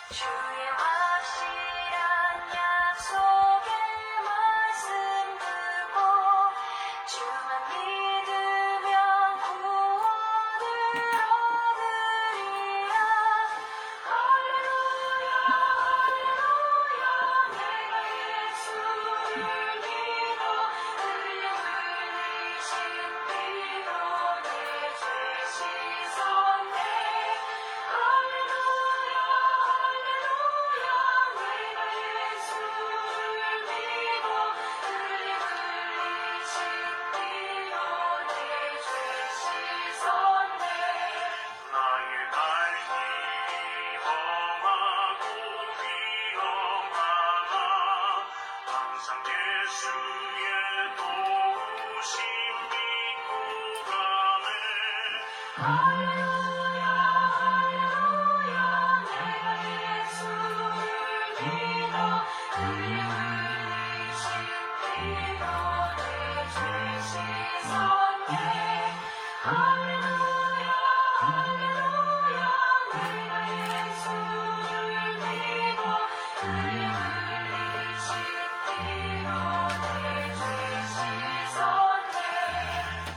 주의 확실한 약속의 말씀 듣고 주만 믿으면 구원을 얻으리라. 할렐루야 할렐루야 내가 예수를 믿어 흘려 흘리신 피로 내 죄 씻었네. 할렐루야 할렐루야 내가 예수를 믿어 흘려 흘리신 피로 내 죄 씻었네. 나의 날이 험하고 위험하나 항상 예수의 도우심 믿고 가네. 할렐루야 할렐루야 내가 예수를 믿어 흘려 흘리신 피로 내 죄 씻었네. 할렐루야 할렐루야 내가 예수를 믿어 흘려 흘리신 피로 내 죄 씻었네.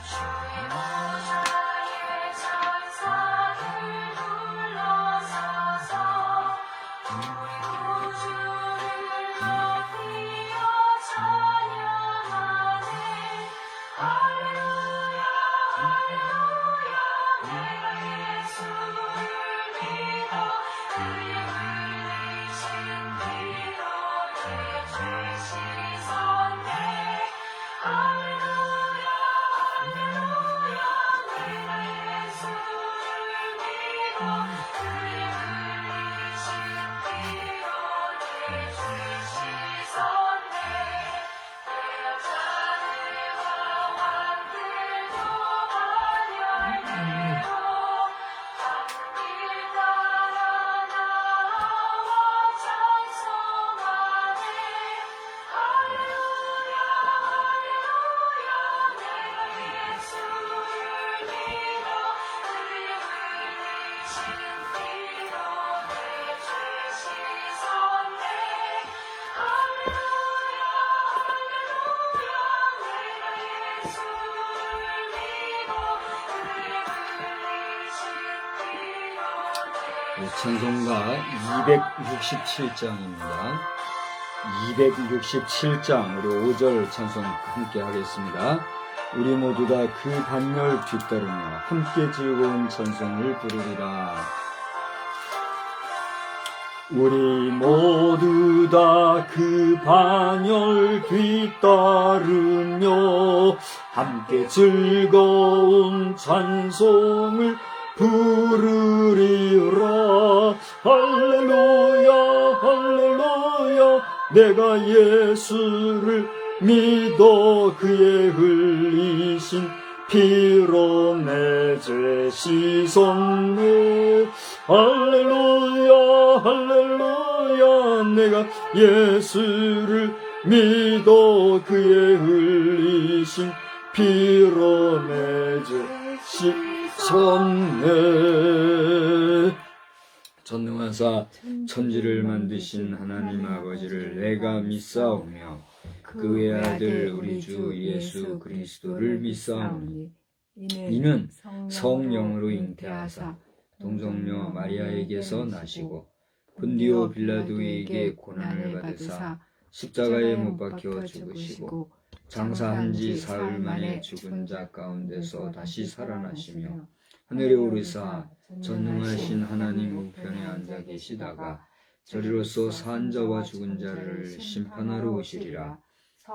주의 보좌의 찬송 찬송가 267장입니다. 267장 우리 5절 찬송 함께 하겠습니다. 우리 모두 다 그 반열 뒤따르며 함께 즐거운 찬송을 부르리라. 우리 모두 다 그 반열 뒤따르며 함께 즐거운 찬송을 부르리라. 할렐루야 할렐루야 내가 예수를 믿어 그의 흘리신 피로 내 죄 씻었네. 할렐루야 할렐루야 내가 예수를 믿어 그의 흘리신 피로 내 죄 씻었네. 전능하사 천지를 만드신 하나님 아버지를 내가 믿사오며 그의 아들 우리 주 예수 그리스도를 믿사오니 이는 성령으로 잉태하사 동정녀 마리아에게서 나시고 본디오 빌라도에게 고난을 받으사 십자가에 못 박혀 죽으시고 장사한 지 사흘 만에 죽은 자 가운데서 다시 살아나시며 하늘에 오르사 전능하신 하나님 우편에 앉아 계시다가 저리로서 산 자와 죽은 자를 심판하러 오시리라.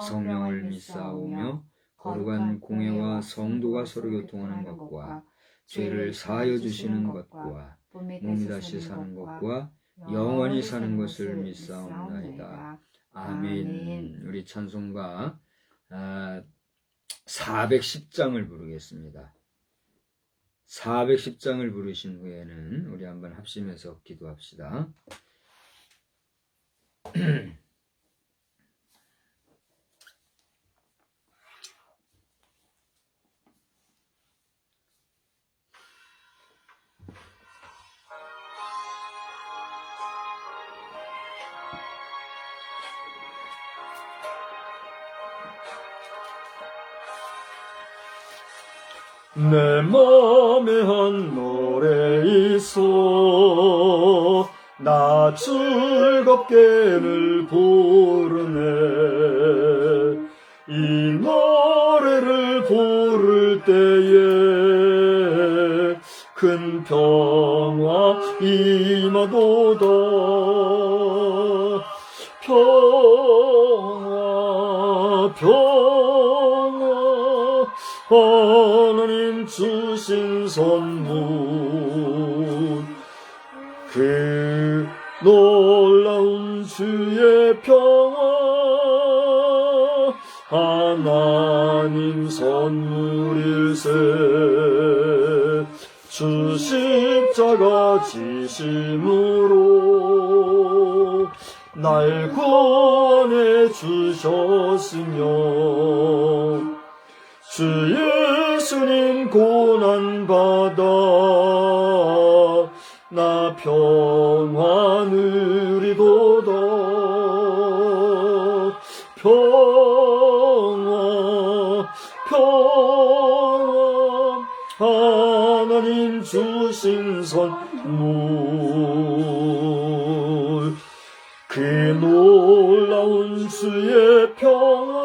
성령을 믿사오며 거룩한 공회와 성도가 서로 교통하는 것과 죄를 사하여 주시는 것과 몸이 다시 사는 것과 영원히 사는 것을 믿사옵나이다. 아멘. 우리 찬송가 410장을 부르겠습니다. 410장을 부르신 후에는 우리 한번 합심해서 기도합시다. 내 맘에 한 노래 있어 나 즐겁게를 부르네. 이 노래를 부를 때에 큰 평화 임하도다. 평화 하나님 주신 선물 그 놀라운 주의 평화 하나님 선물일세. 주 십자가 지심으로 날 구원해 주셨으며 주 예수님 고난받아 나 평화 누리도다. 평화 하나님 주신 선물 그 놀라운 주의 평화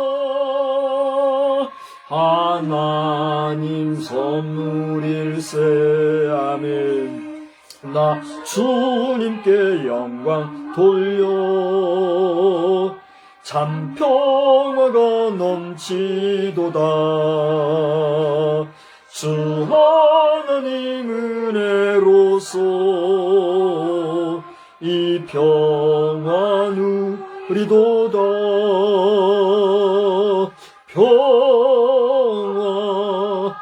하나님 선물일세. 아멘. 나 주님께 영광 돌려 참 평화가 넘치도다. 주 하나님 은혜로서 이 평화 누리도다. 평화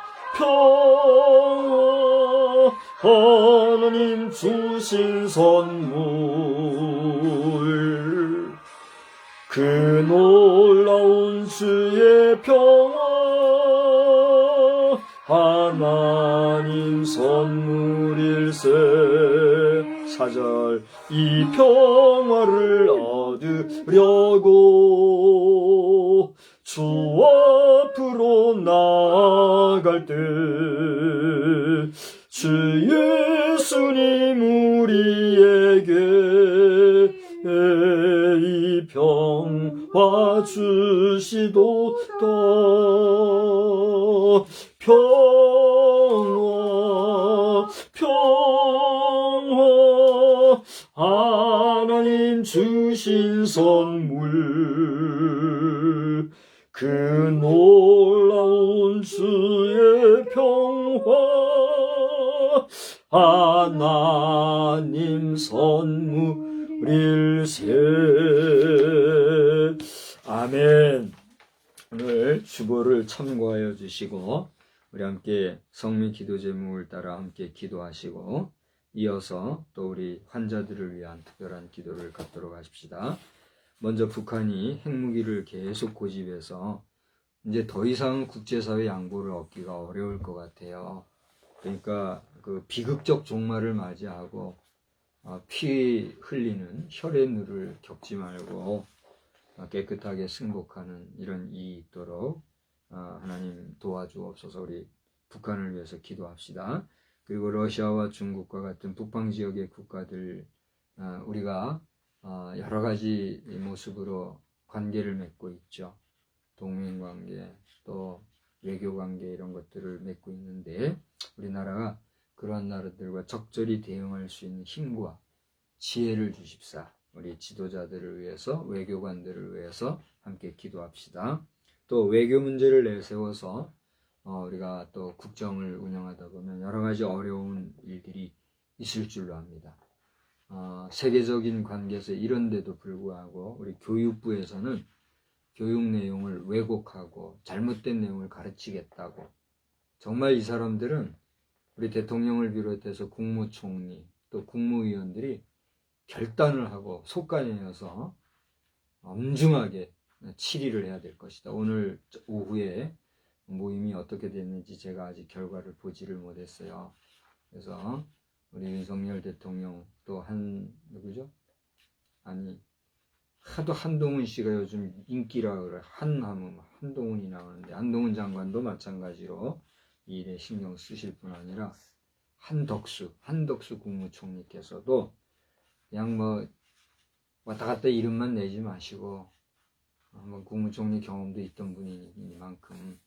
하나님 주신 선물 그 놀라운 주의 평화 하나님 선물일세. 4절 이 평화를 얻으려고 주 앞으로 나아갈 때 주 예수님 우리에게 이 평화 주시도다. 평화 하나님 주신 선물 그 놀라운 주의 평화 하나님 선물일세. 아멘. 오늘 주보를 참고하여 주시고 우리 함께 성미 기도 제목을 따라 함께 기도하시고 이어서 또 우리 환자들을 위한 특별한 기도를 갖도록 하십시다. 먼저 북한이 핵무기를 계속 고집해서 이제 더 이상 국제사회 양보를 얻기가 어려울 것 같아요. 그러니까 그 비극적 종말을 맞이하고 피 흘리는 혈의 누를 겪지 말고 깨끗하게 승복하는 이런 일이 있도록 하나님 도와주옵소서. 우리 북한을 위해서 기도합시다. 그리고 러시아와 중국과 같은 북방 지역의 국가들 우리가 여러 가지 모습으로 관계를 맺고 있죠. 동맹관계 또 외교관계 이런 것들을 맺고 있는데 우리나라가 그러한 나라들과 적절히 대응할 수 있는 힘과 지혜를 주십사. 우리 지도자들을 위해서 외교관들을 위해서 함께 기도합시다. 또 외교 문제를 내세워서 우리가 또 국정을 운영하다 보면 여러 가지 어려운 일들이 있을 줄로 압니다. 세계적인 관계에서 이런데도 불구하고 우리 교육부에서는 교육 내용을 왜곡하고 잘못된 내용을 가르치겠다고. 정말 이 사람들은 우리 대통령을 비롯해서 국무총리 또 국무위원들이 결단을 하고 속간이어서 엄중하게 치리를 해야 될 것이다. 오늘 오후에 모임이 어떻게 됐는지 제가 아직 결과를 보지를 못했어요. 그래서 우리 윤석열 대통령 또 누구죠? 아니 하도 한동훈 씨가 요즘 인기라 그래. 한하면 한동훈이 나오는데 한동훈 장관도 마찬가지로 이 일에 신경 쓰실 뿐 아니라 한덕수 국무총리께서도 그냥 뭐 왔다 갔다 이름만 내지 마시고 한번 국무총리 경험도 있던 분이니만큼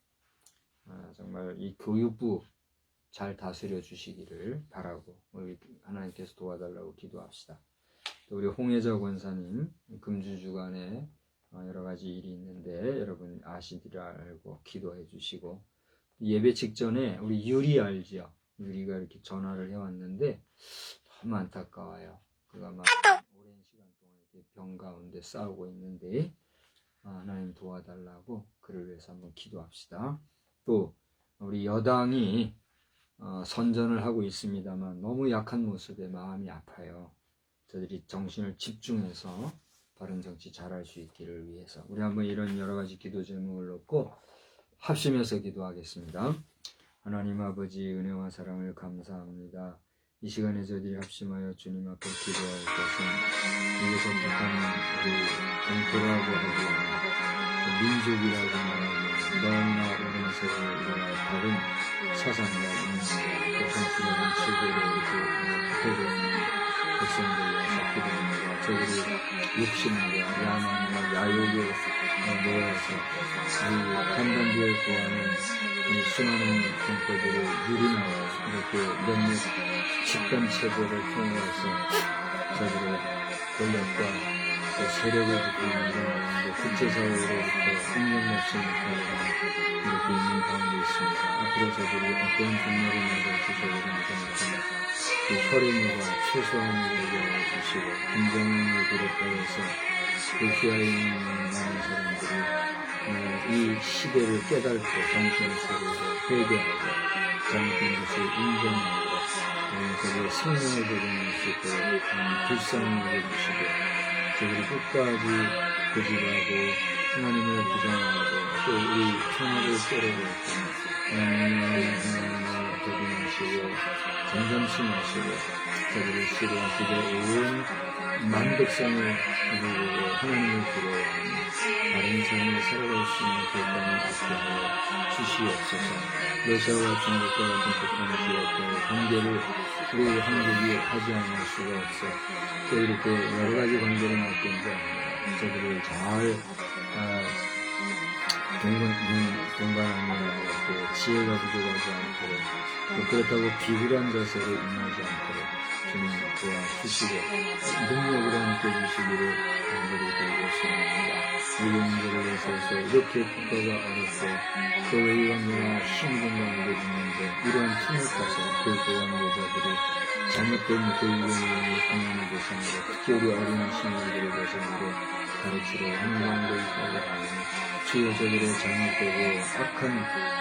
정말 이 교육부 잘 다스려 주시기를 바라고 우리 하나님께서 도와달라고 기도합시다. 또 우리 홍혜자 권사님 금주주간에 여러 가지 일이 있는데 여러분 아시리라 알고 기도해 주시고 예배 직전에 우리 유리 알죠? 유리가 이렇게 전화를 해왔는데 너무 안타까워요. 그가 막 오랜 시간 동안 이렇게 병 가운데 싸우고 있는데 하나님 도와달라고 그를 위해서 한번 기도합시다. 또 우리 여당이 선전을 하고 있습니다만 너무 약한 모습에 마음이 아파요. 저들이 정신을 집중해서 바른 정치 잘할 수 있기를 위해서 우리 한번 이런 여러 가지 기도 제목을 놓고 합심해서 기도하겠습니다. 하나님 아버지 은혜와 사랑을 감사합니다. 이 시간에 저희들이 합심하여 주님 앞에 기도할 것은 이곳에 북한을 정토라고 하고 민족이라고 말하고 너무나 오랜 세월 일어나 다른 사상과 인문과 또 정치적인 체계로 붙어져 있는 백성들 위해서 기도합니다. 저들이 욕심과 야망과 야욕에 놓여서 이 한반도에 구하는 이 수많은 정권들을 유린하고 이렇게 몇몇 집단 체제를 통해서 저들의 권력과 또 세력을 붙고 있는 가운데 국제사회로부터 인정받지 못하고 이렇게 있는 가운데 있습니다. 앞으로 저들이 어떤 종말을 맞을지 저들은 못합니다. 그 혈의무가 최소한을 얘기해 주시고 김정은을 비롯하여서 그 시야에 있는 많은 사람들이 이 시대를 깨닫고 정신을 차리고 회개하고 잘못된 것을 인정하고 저들의 생명을 보존할 수 있도록 불쌍히 해주시고 저들이 끝까지 고집하고 하나님을 부정하고 또 우리 평화를 깨려고 하나님을 대변하시고 점점치 마시고 저들을 시도하시되 온 만백성을 이루고 하나님을 두려워하는 바른 삶을 살아갈 수 있는 결단을 갖게 하여 주시옵소서. 러시아와 중국과 같은 북한 지역과의 관계를 우리 한국이 하지 않을 수가 없어. 또 이렇게 여러 가지 관계를 맺든지 저들을 잘 동반하며 지혜가 부족하지 않도록 또 그렇다고 비굴한 자세로 임하지 않도록 주님 도와주시고 능력으로 함께 주시기를 간절히 드리고 싶습니다. 우리 문제를 위해서 이렇게 국가가 어렵고 또 외관계와 힘든 관계도 있는데 이러한 틈을 타서 그 보완계자들이 잘못된 교육을 강연의 대상으로 특히 우리 어린 시민들의 대상으로 가르치려 하는 경우도 있다고 하니 주여 저들의 잘못되고 악한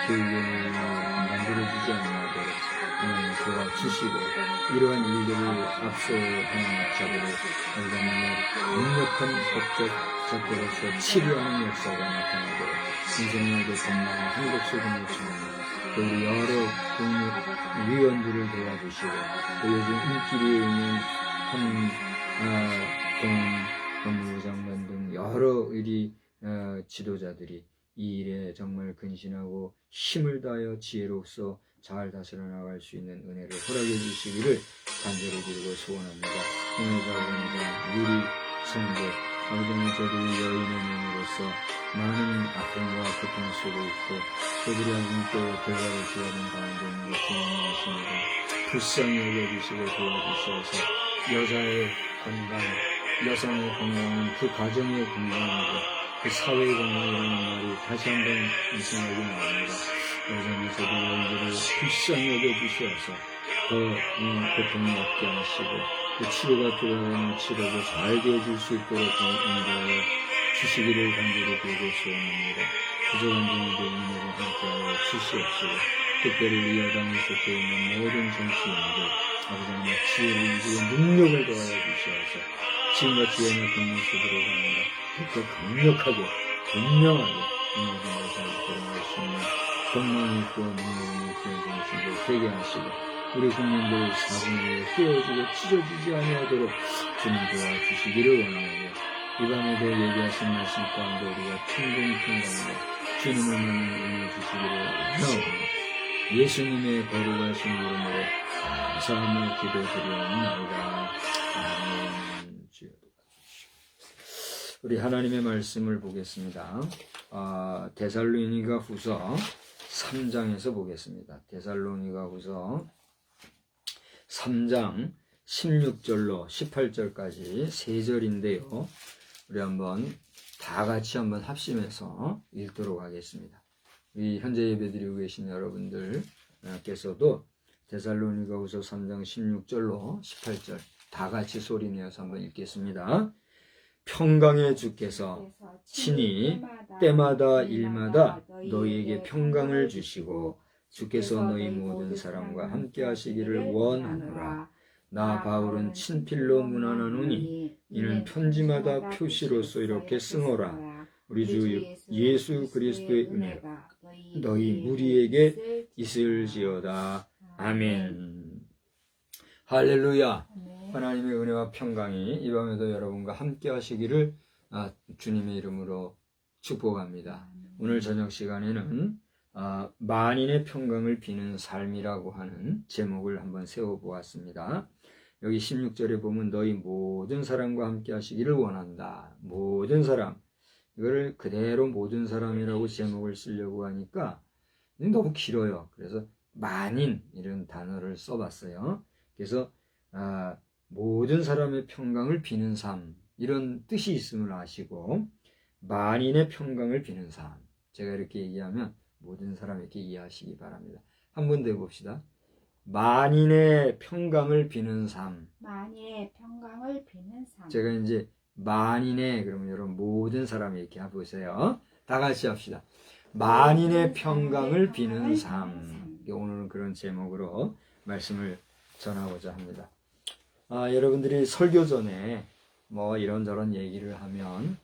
교육을 만들어주지 않도록 도와주시고 이러한 일들을 앞서가는 자들을 하나님의 강력한 법적 작가로서 치료하는 역사가 나타나고 인생에게 건강한 한국 소금을 주는 또 우리 여러 위원들을 도와주시고 또 요즘 인기리에 있는 법무부 장관 등 여러 우리 지도자들이 이 일에 정말 근신하고 힘을 다하여 지혜로서 잘 다스려 나갈 수 있는 은혜를 허락해 주시기를 간절히 드리고 소원합니다. 은혜가 본자 유리 성도 아버지는 저들이 여인의 몸으로서 많은 아픔과 고통 속에 있고 그들이 하는 또 결과를 기하는 가운데 있는 주님의 하심이고 불쌍히 여겨주시고 도와주셔서 여자의 건강, 여성의 건강은 그 가정의 건강이고 그 사회의 건강이라는 말이 다시 한번 이 생각이 나옵니다. 여전히 저들 여인들을 불쌍히 여겨주셔서 더 고통을 얻게 하시고 그 치료가 필요한 치료도 잘 되어줄 수 있도록 인도하여 주시기를 간절히 드리고 소원합니다. 부족한 분들도 은혜를 함께하여 주시옵시고 특별히 이 여당에 속해 있는 모든 정치인들 아버지의 지혜를 이루고 능력을 더하여 주시옵소서. 지금같이 연약한 모습으로 갑니다. 더 강력하게 분명하게 모든 것을 드러낼 수 있는 경망이 있고 능력이 있게 해주시고 되게 하시고 우리 국민들 사분을 깨어지고 찢어지지 아니하도록 주님 도와주시기를 원하오며 이 밤에도 얘기하신 말씀 가운데 우리가 평강과 주님을 만나 은혜 주시기를 원하오며 예수님의 거룩하신 이름으로 감사하며 기도드리옵나이다. 아멘. 주여 도와주시옵소서. 우리 하나님의 말씀을 보겠습니다. 데살로니가 후서 3장에서 보겠습니다. 데살로니가 후서 3장 16절로 18절까지 3절인데요. 우리 한번 다 같이 한번 합심해서 읽도록 하겠습니다. 우리 현재 예배드리고 계신 여러분들께서도 데살로니가 후서 3장 16절로 18절 다 같이 소리내어서 한번 읽겠습니다. 평강의 주께서 친히 때마다 일마다 너희에게 평강을 주시고 주께서 너희 모든 사람과 함께 하시기를 원하노라. 나 바울은 친필로 문안하노니 이는 편지마다 표시로서 이렇게 쓰노라. 우리 주 예수 그리스도의 은혜가 너희 무리에게 있을지어다. 아멘. 할렐루야. 하나님의 은혜와 평강이 이 밤에도 여러분과 함께 하시기를 주님의 이름으로 축복합니다. 오늘 저녁 시간에는 만인의 평강을 비는 삶이라고 하는 제목을 한번 세워보았습니다. 여기 16절에 보면 너희 모든 사람과 함께 하시기를 원한다. 모든 사람. 이거를 그대로 모든 사람이라고 제목을 쓰려고 하니까 너무 길어요. 그래서 만인 이런 단어를 써봤어요. 그래서 모든 사람의 평강을 비는 삶 이런 뜻이 있음을 아시고 만인의 평강을 비는 삶 제가 이렇게 얘기하면 모든 사람 이렇게 이해하시기 바랍니다. 한 번 더 해봅시다. 만인의 평강을 비는 삶. 만인의 평강을 비는 삶. 제가 이제 만인의 그러면 여러분 모든 사람 이렇게 해보세요. 다 같이 합시다. 만인의 평강을 비는 삶. 오늘은 그런 제목으로 말씀을 전하고자 합니다. 여러분들이 설교 전에 뭐 이런저런 얘기를 하면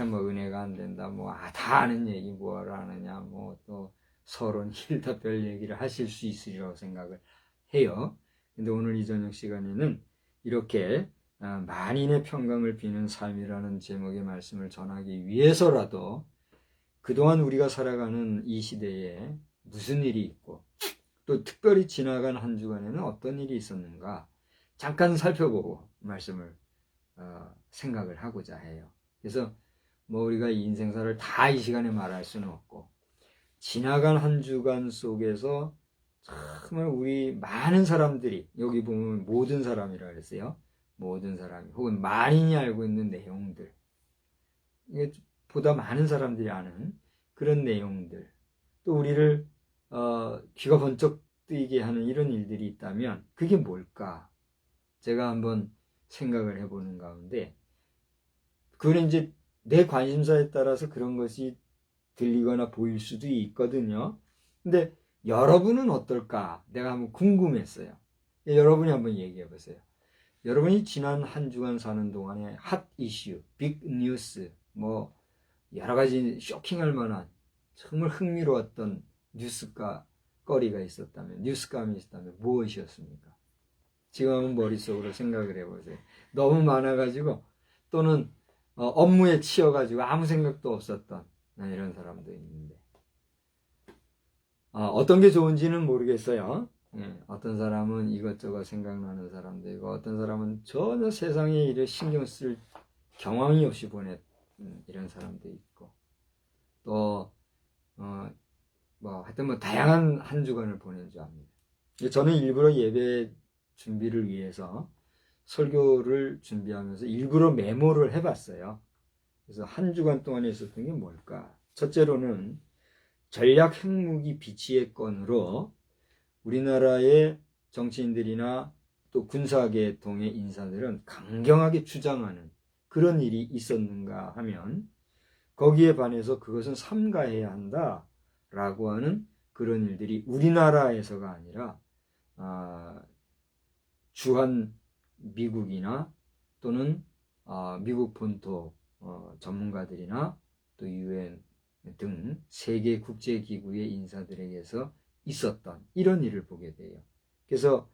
뭐 은혜가 안 된다, 다 아는 얘기 뭐를 하느냐, 또 서론 길다 별 얘기를 하실 수 있으리라고 생각을 해요. 근데 오늘 이 저녁 시간에는 이렇게 만인의 평강을 비는 삶이라는 제목의 말씀을 전하기 위해서라도 그동안 우리가 살아가는 이 시대에 무슨 일이 있고 또 특별히 지나간 한 주간에는 어떤 일이 있었는가 잠깐 살펴보고 말씀을 생각을 하고자 해요. 그래서 뭐 우리가 인생사를 다 이 시간에 말할 수는 없고 지나간 한 주간 속에서 정말 우리 많은 사람들이 여기 보면 모든 사람이라 그랬어요. 모든 사람이 혹은 만인이 알고 있는 내용들 이게 보다 많은 사람들이 아는 그런 내용들 또 우리를 귀가 번쩍 뜨이게 하는 이런 일들이 있다면 그게 뭘까? 제가 한번 생각을 해보는 가운데 그건 이제 내 관심사에 따라서 그런 것이 들리거나 보일 수도 있거든요. 근데 여러분은 어떨까? 내가 한번 궁금했어요. 여러분이 한번 얘기해 보세요. 여러분이 지난 한 주간 사는 동안에 핫 이슈, 빅 뉴스, 뭐 여러 가지 쇼킹할 만한 정말 흥미로웠던 뉴스거리가 있었다면, 뉴스감이 있었다면 무엇이었습니까? 지금 한번 머릿속으로 생각을 해보세요. 너무 많아가지고 또는 업무에 치여가지고 아무 생각도 없었던 이런 사람도 있는데 어떤 게 좋은지는 모르겠어요. 어떤 사람은 이것저것 생각나는 사람도 있고 어떤 사람은 전혀 세상에 일에 신경 쓸 경황이 없이 보낸 이런 사람도 있고 또 하여튼 뭐 다양한 한 주간을 보낸 줄 압니다. 저는 일부러 예배 준비를 위해서 설교를 준비하면서 일부러 메모를 해봤어요. 그래서 한 주간 동안에 있었던 게 뭘까? 첫째로는 전략 핵무기 비치의 건으로 우리나라의 정치인들이나 또 군사계통의 인사들은 강경하게 주장하는 그런 일이 있었는가 하면 거기에 반해서 그것은 삼가해야 한다라고 하는 그런 일들이 우리나라에서가 아니라 주한 미국이나 또는 미국 본토 전문가들이나 또 UN 등 세계 국제기구의 인사들에게서 있었던 이런 일을 보게 돼요. 그래서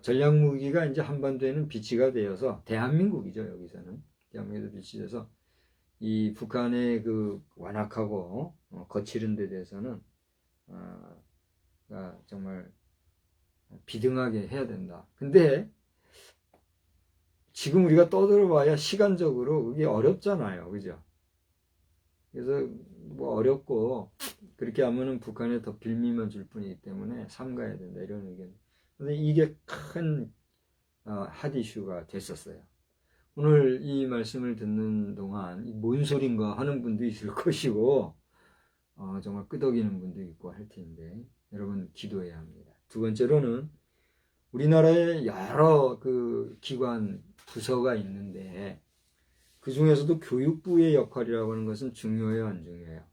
전략무기가 이제 한반도에는 비치가 되어서 대한민국이죠. 여기서는 대한민국에서 비치돼서 이 북한의 그 완악하고 거칠은 데 대해서는 정말 비등하게 해야 된다. 근데 지금 우리가 떠들어봐야 시간적으로 그게 어렵잖아요. 그죠? 그래서 뭐 어렵고 그렇게 하면은 북한에 더 빌미만 줄 뿐이기 때문에 삼가해야 된다 이런 의견. 근데 이게 큰 핫 이슈가 됐었어요. 오늘 이 말씀을 듣는 동안 뭔 소린가 하는 분도 있을 것이고 정말 끄덕이는 분도 있고 할 텐데 여러분 기도해야 합니다. 두 번째로는 우리나라에 여러 그 기관 부서가 있는데 그 중에서도 교육부의 역할이라고 하는 것은 중요해요, 안 중요해요?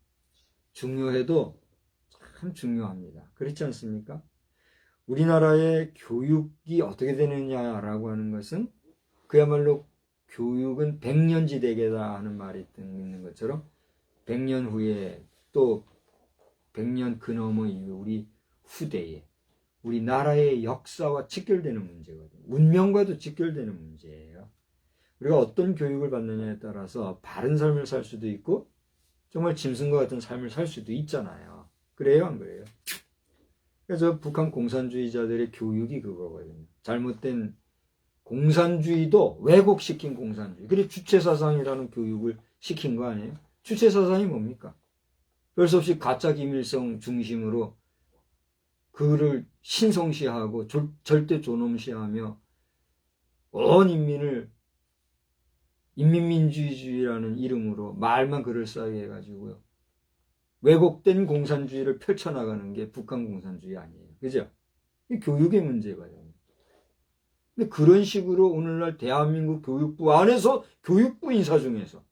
중요해도 참 중요합니다. 그렇지 않습니까? 우리나라의 교육이 어떻게 되느냐라고 하는 것은 그야말로 교육은 백년지대계다 하는 말이 있는 것처럼 100년 후에 또 100년 그 너머 이후 우리 후대에 우리 나라의 역사와 직결되는 문제거든요. 운명과도 직결되는 문제예요. 우리가 어떤 교육을 받느냐에 따라서 바른 삶을 살 수도 있고 정말 짐승과 같은 삶을 살 수도 있잖아요. 그래요, 안 그래요? 그래서 북한 공산주의자들의 교육이 그거거든요. 잘못된 공산주의도 왜곡시킨 공산주의. 그래 주체사상이라는 교육을 시킨 거 아니에요? 주체사상이 뭡니까? 별 수 없이 가짜 김일성 중심으로 그를 신성시하고 절대 존엄시하며 온 인민을 인민민주주의라는 이름으로 말만 그럴싸하게 해가지고요. 왜곡된 공산주의를 펼쳐나가는 게 북한 공산주의 아니에요. 그죠? 이 교육의 문제거든요. 근데 그런 식으로 오늘날 대한민국 교육부 안에서 교육부 인사 중에서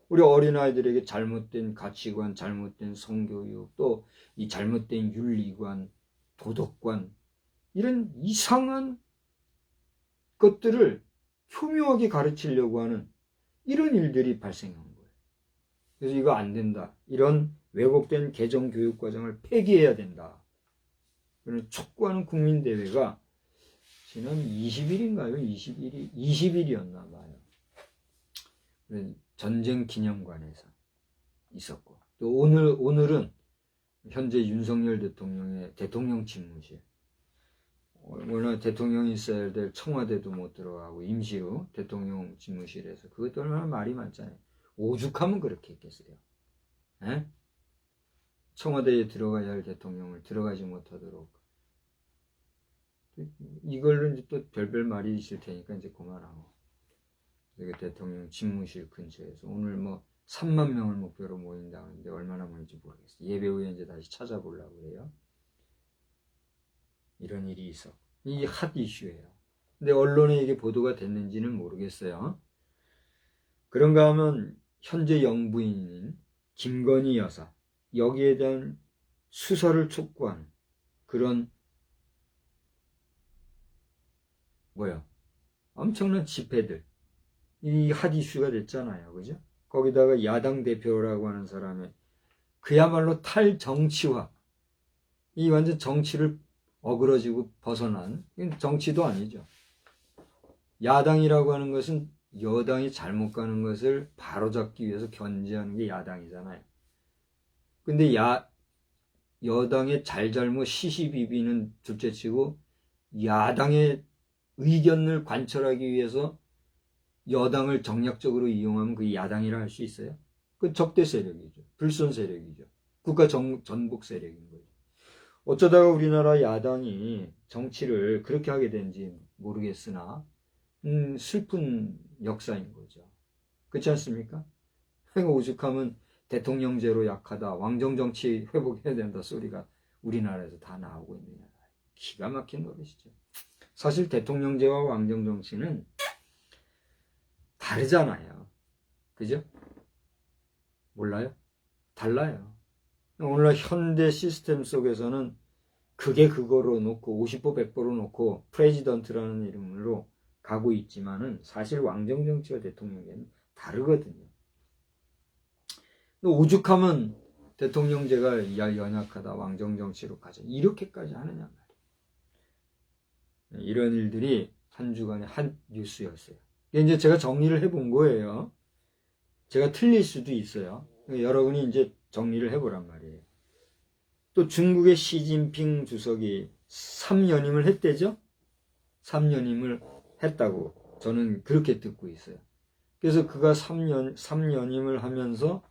우리 어린아이들에게 잘못된 가치관, 잘못된 성교육, 또 이 잘못된 윤리관, 도덕관 이런 이상한 것들을 교묘하게 가르치려고 하는 이런 일들이 발생한 거예요. 그래서 이거 안 된다. 이런 왜곡된 개정교육과정을 폐기해야 된다. 그런 촉구하는 국민대회가 지난 20일인가요? 20일이었나 봐요. 전쟁 기념관에서 있었고, 또 오늘은 현재 윤석열 대통령의 대통령 집무실, 워낙 대통령이 있어야 될 청와대도 못 들어가고 임시로 대통령 집무실에서, 그것도 얼마나 말이 많잖아요. 오죽하면 그렇게 했겠어요. 에? 청와대에 들어가야 할 대통령을 들어가지 못하도록. 이걸로 이제 또 별별 말이 있을 테니까 이제 그만하고, 대통령 집무실 근처에서 오늘 뭐 3만 명을 목표로 모인다는데 얼마나 모인지 모르겠어요. 예배 후에 이제 다시 찾아보려고 해요. 이런 일이 있어. 이게 핫 이슈예요. 근데 언론에 이게 보도가 됐는지는 모르겠어요. 그런가 하면 현재 영부인인 김건희 여사, 여기에 대한 수사를 촉구하는 그런 엄청난 집회들, 이 핫 이슈가 됐잖아요. 그죠? 거기다가 야당 대표라고 하는 사람의 그야말로 탈정치화, 이 완전 정치를 어그러지고 벗어난, 정치도 아니죠. 야당이라고 하는 것은 여당이 잘못 가는 것을 바로잡기 위해서 견제하는 게 야당이잖아요. 근데 여당의 잘잘못 시시비비는 둘째치고 야당의 의견을 관철하기 위해서 여당을 정략적으로 이용하면 그게 야당이라 할 수 있어요? 그 적대 세력이죠. 불선 세력이죠. 국가 전복 세력인 거죠. 어쩌다가 우리나라 야당이 정치를 그렇게 하게 된지 모르겠으나 슬픈 역사인 거죠. 그렇지 않습니까? 오죽하면 대통령제로 약하다, 왕정정치 회복해야 된다 소리가 우리나라에서 다 나오고 있느냐. 기가 막힌 노릇이죠. 사실 대통령제와 왕정정치는 다르잖아요. 그죠? 몰라요? 달라요. 오늘날 현대 시스템 속에서는 그게 그거로 놓고 50보 100보로 놓고 프레지던트라는 이름으로 가고 있지만은 사실 왕정정치와 대통령제는 다르거든요. 오죽하면 대통령제가 연약하다, 왕정정치로 가자, 이렇게까지 하느냐 말이에요. 이런 일들이 한 주간의 한 뉴스였어요. 이제 제가 정리를 해본 거예요. 제가 틀릴 수도 있어요. 여러분이 이제 정리를 해보란 말이에요. 또 중국의 시진핑 주석이 3연임을 했대죠? 3연임을 했다고 저는 그렇게 듣고 있어요. 그래서 그가 3연임을 하면서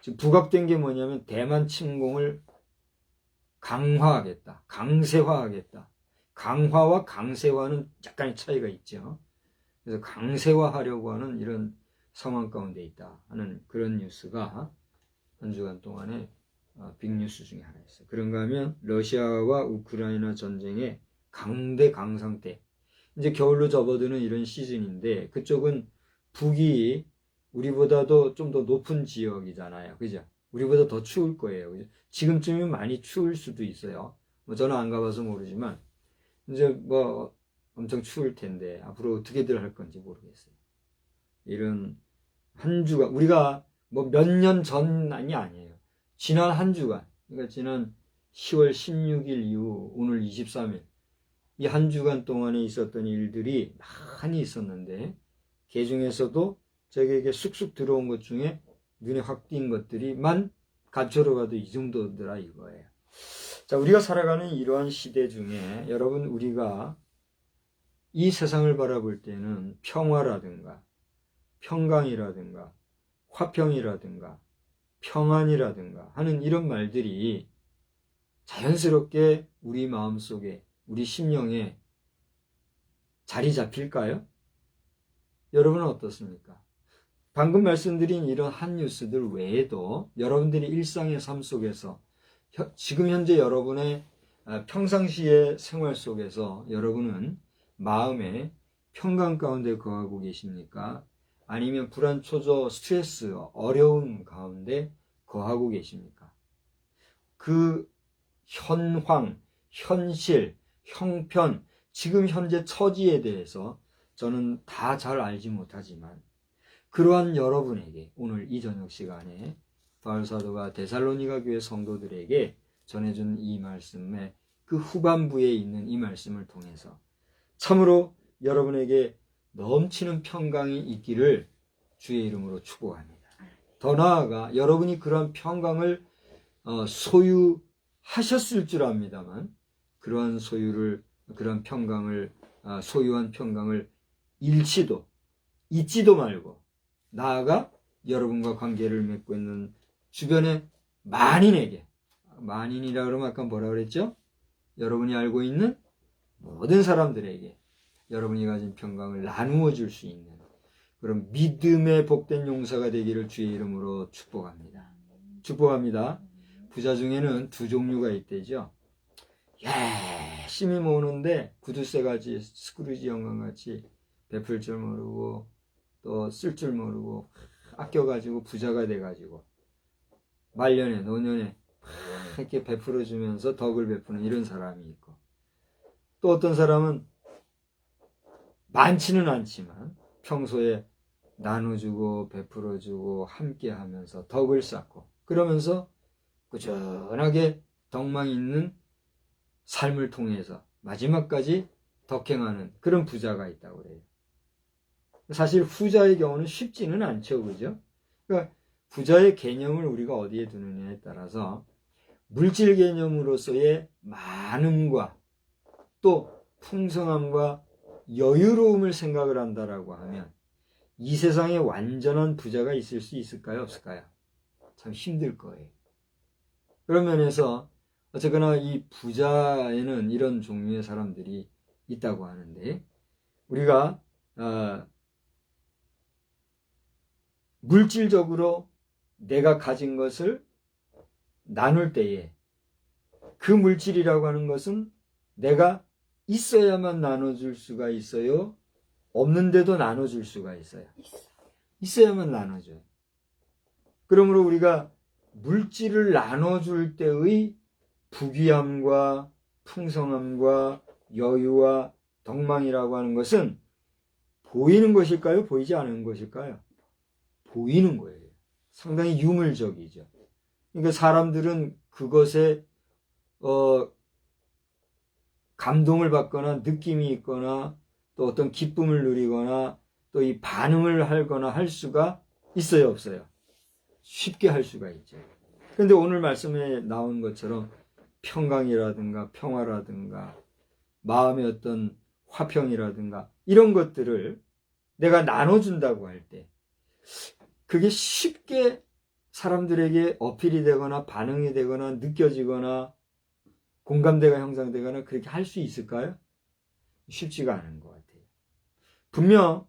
지금 부각된 게 뭐냐면 대만 침공을 강화하겠다, 강세화하겠다. 강화와 강세화는 약간의 차이가 있죠. 그래서 강세화하려고 하는 이런 상황 가운데 있다 하는 그런 뉴스가 한 주간 동안에 빅뉴스 중에 하나였어요. 그런가 하면 러시아와 우크라이나 전쟁의 강대강상태, 이제 겨울로 접어드는 이런 시즌인데, 그쪽은 북이 우리보다도 좀 더 높은 지역이잖아요. 그죠? 우리보다 더 추울 거예요. 그죠? 지금쯤이면 많이 추울 수도 있어요. 뭐 저는 안 가봐서 모르지만 이제 뭐 엄청 추울 텐데 앞으로 어떻게들 할 건지 모르겠어요. 이런 한 주간, 우리가 뭐 몇 년 전이 아니에요. 지난 한 주간, 그러니까 지난 10월 16일 이후 오늘 23일, 이 한 주간 동안에 있었던 일들이 많이 있었는데, 그 중에서도 저에게 쑥쑥 들어온 것 중에 눈에 확 띈 것들이만 감춰로 봐도 이 정도더라 이거예요. 자, 우리가 살아가는 이러한 시대 중에 여러분, 우리가 이 세상을 바라볼 때는 평화라든가 평강이라든가 화평이라든가 평안이라든가 하는 이런 말들이 자연스럽게 우리 마음속에, 우리 심령에 자리 잡힐까요? 여러분은 어떻습니까? 방금 말씀드린 이런 한 뉴스들 외에도 여러분들이 일상의 삶 속에서, 지금 현재 여러분의 평상시의 생활 속에서 여러분은 마음의 평강 가운데 거하고 계십니까? 아니면 불안, 초조, 스트레스, 어려움 가운데 거하고 계십니까? 그 현황, 현실, 형편, 지금 현재 처지에 대해서 저는 다 잘 알지 못하지만, 그러한 여러분에게 오늘 이 저녁 시간에 바울 사도가 데살로니가 교회 성도들에게 전해준 이 말씀의 그 후반부에 있는 이 말씀을 통해서 참으로 여러분에게 넘치는 평강이 있기를 주의 이름으로 축복합니다. 더 나아가 여러분이 그런 평강을 소유하셨을 줄 압니다만 그러한 그런 평강을 소유한 평강을 잊지도 말고 나아가 여러분과 관계를 맺고 있는 주변의 만인이라 그러면 아까 뭐라 그랬죠? 여러분이 알고 있는 모든 사람들에게 여러분이 가진 평강을 나누어 줄 수 있는 그런 믿음의 복된 용사가 되기를 주의 이름으로 축복합니다. 축복합니다. 부자 중에는 두 종류가 있대죠. 열심히 모으는데 구두쇠같이 스크루지 영감같이 베풀 줄 모르고 또 쓸 줄 모르고 아껴가지고 부자가 돼가지고 말년에 노년에 이렇게 베풀어주면서 덕을 베푸는 이런 사람이 있고 또 어떤 사람은 많지는 않지만 평소에 나눠주고 베풀어주고 함께하면서 덕을 쌓고 그러면서 꾸준하게 덕망 있는 삶을 통해서 마지막까지 덕행하는 그런 부자가 있다고 그래요. 사실 후자의 경우는 쉽지는 않죠, 그죠? 그러니까 부자의 개념을 우리가 어디에 두느냐에 따라서 물질 개념으로서의 많음과 또 풍성함과 여유로움을 생각을 한다라고 하면 이 세상에 완전한 부자가 있을 수 있을까요? 없을까요? 참 힘들 거예요. 그런 면에서 어쨌거나 이 부자에는 이런 종류의 사람들이 있다고 하는데 우리가 물질적으로 내가 가진 것을 나눌 때에 그 물질이라고 하는 것은 내가 있어야만 나눠줄 수가 있어요? 없는데도 나눠줄 수가 있어요? 있어야만 나눠줘요. 그러므로 우리가 물질을 나눠줄 때의 부귀함과 풍성함과 여유와 덕망이라고 하는 것은 보이는 것일까요? 보이지 않은 것일까요? 보이는 거예요. 상당히 유물적이죠. 그러니까 사람들은 그것에 감동을 받거나 느낌이 있거나 또 어떤 기쁨을 누리거나 또 이 반응을 하거나 할 수가 있어요, 없어요? 쉽게 할 수가 있죠. 그런데 오늘 말씀에 나온 것처럼 평강이라든가 평화라든가 마음의 어떤 화평이라든가 이런 것들을 내가 나눠준다고 할 때 그게 쉽게 사람들에게 어필이 되거나 반응이 되거나 느껴지거나 공감대가 형성되거나 그렇게 할 수 있을까요? 쉽지가 않은 것 같아요. 분명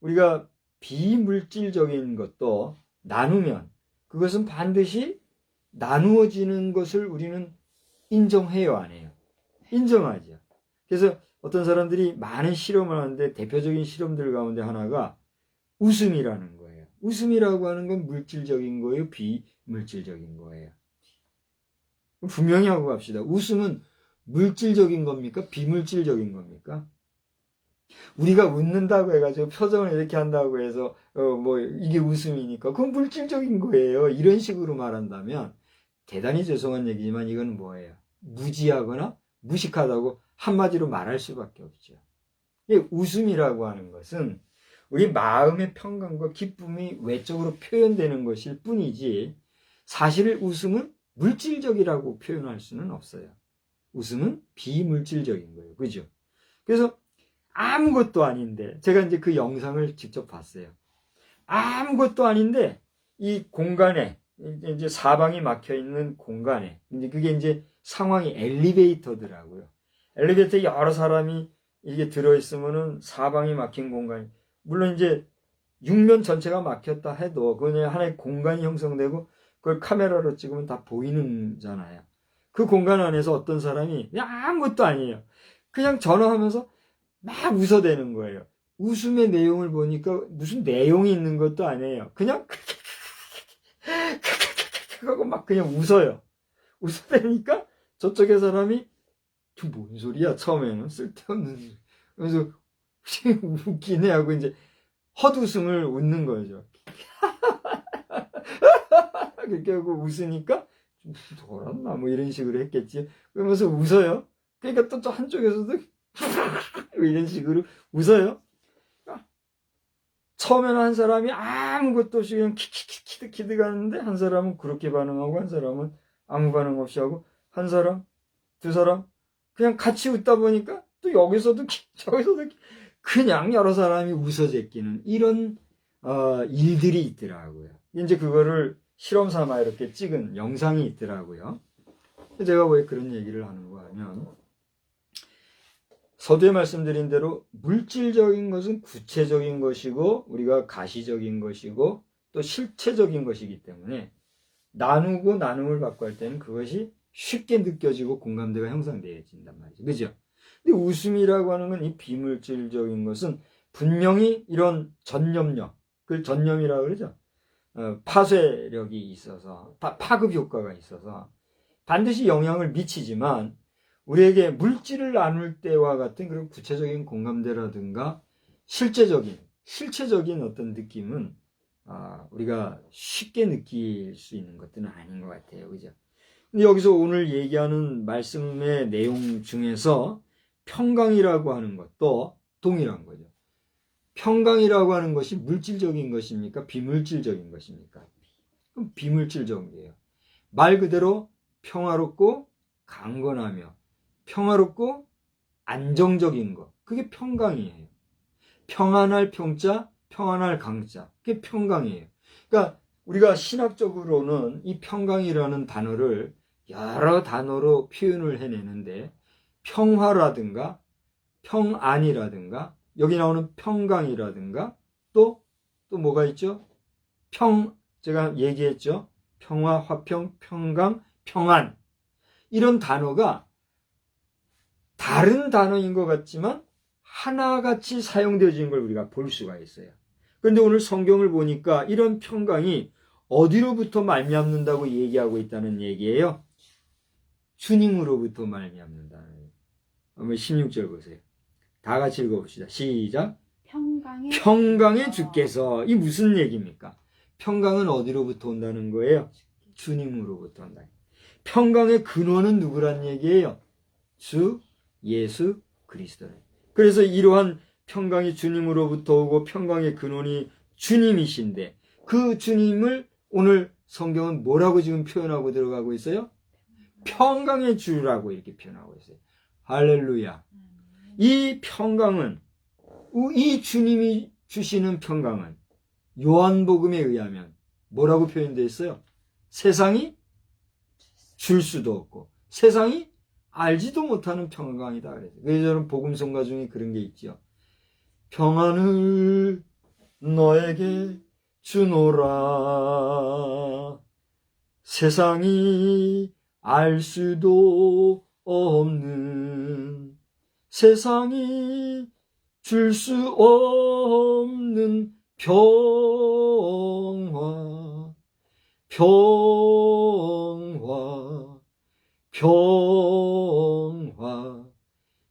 우리가 비물질적인 것도 나누면 그것은 반드시 나누어지는 것을 우리는 인정해요, 안 해요? 인정하죠. 그래서 어떤 사람들이 많은 실험을 하는데 대표적인 실험들 가운데 하나가 웃음이라는 거예요. 웃음이라고 하는 건 물질적인 거예요? 비물질적인 거예요? 분명히 하고 갑시다. 웃음은 물질적인 겁니까? 비물질적인 겁니까? 우리가 웃는다고 해가지고 표정을 이렇게 한다고 해서 이게 웃음이니까 그건 물질적인 거예요. 이런 식으로 말한다면 대단히 죄송한 얘기지만 이건 뭐예요? 무지하거나 무식하다고 한마디로 말할 수밖에 없죠. 웃음이라고 하는 것은 우리 마음의 평강과 기쁨이 외적으로 표현되는 것일 뿐이지 사실 웃음은 물질적이라고 표현할 수는 없어요. 웃음은 비물질적인 거예요. 그죠? 그래서 아무것도 아닌데 제가 이제 그 영상을 직접 봤어요. 아무것도 아닌데 이 공간에 이제 사방이 막혀 있는 공간에 이제 그게 이제 상황이 엘리베이터더라고요. 엘리베이터에 여러 사람이 이게 들어있으면은 사방이 막힌 공간이 물론 이제 육면 전체가 막혔다 해도 그냥 하나의 공간이 형성되고 그걸 카메라로 찍으면 다 보이는잖아요. 그 공간 안에서 어떤 사람이 그냥 아무것도 아니에요. 그냥 전화하면서 막 웃어대는 거예요. 웃음의 내용을 보니까 무슨 내용이 있는 것도 아니에요. 그냥 하고 막 그냥 웃어요. 웃어대니까 저쪽의 사람이 뭔 소리야 처음에는 쓸데없는 소리. 그래서 웃기네 하고 이제 헛웃음을 웃는 거죠. 그렇게 하고 웃으니까 좀 돌았나 뭐 이런 식으로 했겠지. 그러면서 웃어요. 그러니까 또 한쪽에서도 이런 식으로 웃어요. 처음에는 한 사람이 아무것도 없이 그냥 키득 하는데 한 사람은 그렇게 반응하고 한 사람은 아무 반응 없이 하고 한 사람, 두 사람 그냥 같이 웃다 보니까 또 여기서도 저기서도 그냥 여러 사람이 웃어 제끼는 이런 일들이 있더라고요. 이제 그거를 실험 삼아 이렇게 찍은 영상이 있더라고요. 제가 왜 그런 얘기를 하는가 하면 서두에 말씀드린 대로 물질적인 것은 구체적인 것이고 우리가 가시적인 것이고 또 실체적인 것이기 때문에 나누고 나눔을 받고 할 때는 그것이 쉽게 느껴지고 공감대가 형성되어진단 말이죠. 그죠? 근데 웃음이라고 하는 건 이 비물질적인 것은 분명히 이런 전념력, 그걸 전념이라고 그러죠. 파쇄력이 있어서, 파급 효과가 있어서 반드시 영향을 미치지만 우리에게 물질을 나눌 때와 같은 그런 구체적인 공감대라든가 실체적인 어떤 느낌은 우리가 쉽게 느낄 수 있는 것들은 아닌 것 같아요. 그죠? 근데 여기서 오늘 얘기하는 말씀의 내용 중에서 평강이라고 하는 것도 동일한 거죠. 평강이라고 하는 것이 물질적인 것입니까? 비물질적인 것입니까? 그럼 비물질적이에요. 말 그대로 평화롭고 강건하며 평화롭고 안정적인 것. 그게 평강이에요. 평안할 평자, 평안할 강자. 그게 평강이에요. 그러니까 우리가 신학적으로는 이 평강이라는 단어를 여러 단어로 표현을 해내는데 평화라든가 평안이라든가 여기 나오는 평강이라든가 또 뭐가 있죠? 제가 얘기했죠? 평화, 화평, 평강, 평안. 이런 단어가 다른 단어인 것 같지만 하나같이 사용되어진 걸 우리가 볼 수가 있어요. 그런데 오늘 성경을 보니까 이런 평강이 어디로부터 말미암는다고 얘기하고 있다는 얘기예요? 주님으로부터 말미암는다는 얘기예요. 한번 16절 보세요. 다 같이 읽어봅시다. 시작. 평강의 주께서. 이 무슨 얘기입니까? 평강은 어디로부터 온다는 거예요? 주님으로부터 온다. 평강의 근원은 누구란 얘기예요? 주 예수 그리스도예요. 그래서 이러한 평강이 주님으로부터 오고 평강의 근원이 주님이신데 그 주님을 오늘 성경은 뭐라고 지금 표현하고 들어가고 있어요? 평강의 주라고 이렇게 표현하고 있어요. 할렐루야. 이 평강은, 이 주님이 주시는 평강은 요한복음에 의하면 뭐라고 표현되어 있어요? 세상이 줄 수도 없고 세상이 알지도 못하는 평강이다. 그래서 저는 복음성가 중에 그런 게 있죠. 평안을 너에게 주노라. 세상이 알 수도 없는, 세상이 줄 수 없는 평화,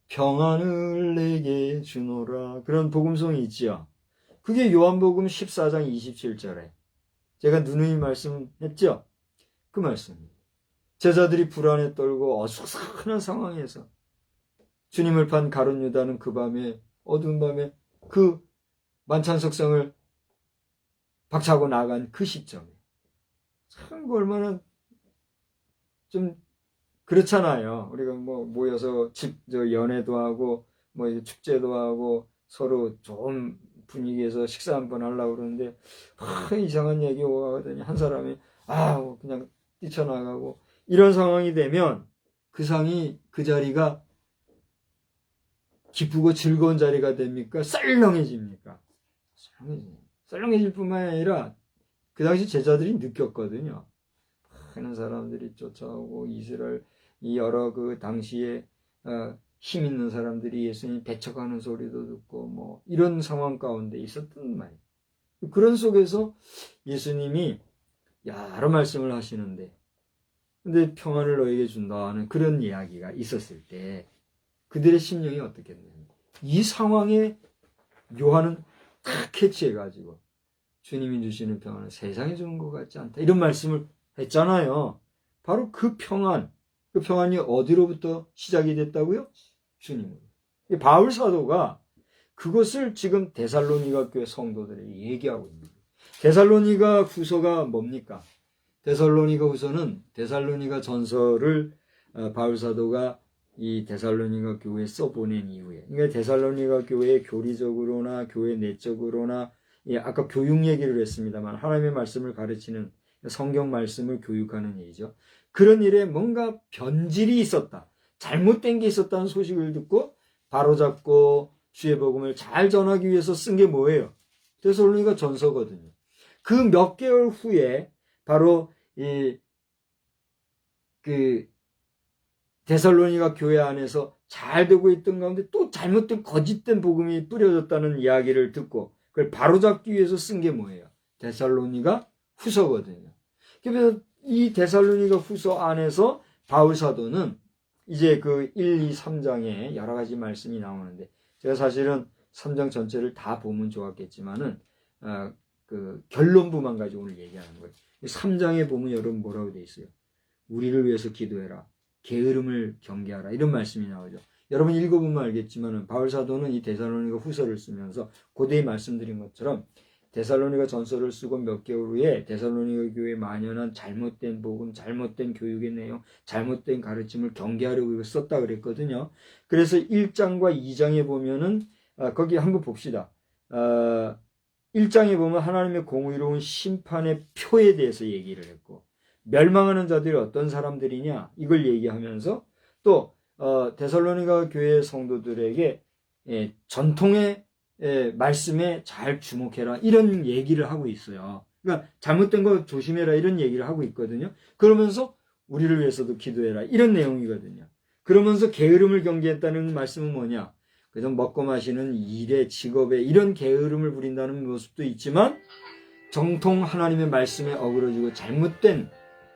평안을 내게 주노라. 그런 복음성이 있지요. 그게 요한복음 14장 27절에 제가 누누이 말씀했죠. 그 말씀입니다. 제자들이 불안에 떨고 어수선한 상황에서 주님을 판 가룟 유다는 그 밤에, 어두운 밤에 그 만찬석상을 박차고 나간 그 시점에 참 얼마나 좀 그렇잖아요. 우리가 뭐 모여서 연애도 하고 뭐 축제도 하고 서로 좋은 분위기에서 식사 한번 하려고 그러는데 이상한 얘기 오가더니 한 사람이 그냥 뛰쳐나가고 이런 상황이 되면 그 자리가 기쁘고 즐거운 자리가 됩니까? 썰렁해집니까? 썰렁해질 뿐만 아니라 그 당시 제자들이 느꼈거든요. 많은 사람들이 쫓아오고 이스라엘 이 여러 그 당시에 힘 있는 사람들이 예수님 배척하는 소리도 듣고 뭐 이런 상황 가운데 있었던 말이에요. 그런 속에서 예수님이 여러 말씀을 하시는데 근데 평안을 너에게 준다는 그런 이야기가 있었을 때 그들의 심령이 어떻겠느냐. 이 상황에 요한은 딱 캐치해가지고 주님이 주시는 평안은 세상에 주는 것 같지 않다. 이런 말씀을 했잖아요. 바로 그 평안, 그 평안이 어디로부터 시작이 됐다고요? 주님으로. 바울 사도가 그것을 지금 데살로니가 교회 성도들에게 얘기하고 있는 거예요. 데살로니가 후서가 뭡니까? 데살로니가 후서는 데살로니가 전서를 바울 사도가 이 데살로니가 교회에 써보낸 이후에, 그러니까 데살로니가 교회의 교리적으로나 교회 내적으로나, 아까 교육 얘기를 했습니다만 하나님의 말씀을 가르치는 성경 말씀을 교육하는 일이죠. 그런 일에 뭔가 변질이 있었다, 잘못된 게 있었다는 소식을 듣고 바로잡고 주의 복음을 잘 전하기 위해서 쓴 게 뭐예요? 데살로니가 전서거든요. 그 몇 개월 후에 바로 데살로니가 교회 안에서 잘 되고 있던 가운데 또 잘못된 거짓된 복음이 뿌려졌다는 이야기를 듣고 그걸 바로잡기 위해서 쓴 게 뭐예요? 데살로니가 후서거든요. 그래서 이 데살로니가 후서 안에서 바울 사도는 이제 그 1, 2, 3장에 여러 가지 말씀이 나오는데, 제가 사실은 3장 전체를 다 보면 좋았겠지만은 그 결론부만 가지고 오늘 얘기하는 거예요. 3장에 보면 여러분 뭐라고 돼 있어요? 우리를 위해서 기도해라, 게으름을 경계하라, 이런 말씀이 나오죠. 여러분 읽어보면 알겠지만은 바울 사도는 이 데살로니가 후서를 쓰면서 고대에 말씀드린 것처럼 데살로니가 전서를 쓰고 몇 개월 후에 데살로니가 교회에 만연한 잘못된 복음, 잘못된 교육의 내용, 잘못된 가르침을 경계하려고 썼다 그랬거든요. 그래서 1장과 2장에 보면은 거기 한번 봅시다. 1장에 보면 하나님의 공의로운 심판의 표에 대해서 얘기를 했고, 멸망하는 자들이 어떤 사람들이냐 이걸 얘기하면서 또 데살로니가 교회 성도들에게 전통의 말씀에 잘 주목해라, 이런 얘기를 하고 있어요. 그러니까 잘못된 거 조심해라, 이런 얘기를 하고 있거든요. 그러면서 우리를 위해서도 기도해라, 이런 내용이거든요. 그러면서 게으름을 경계했다는 말씀은 뭐냐? 그래서 먹고 마시는 일에, 직업에 이런 게으름을 부린다는 모습도 있지만 정통 하나님의 말씀에 어그러지고 잘못된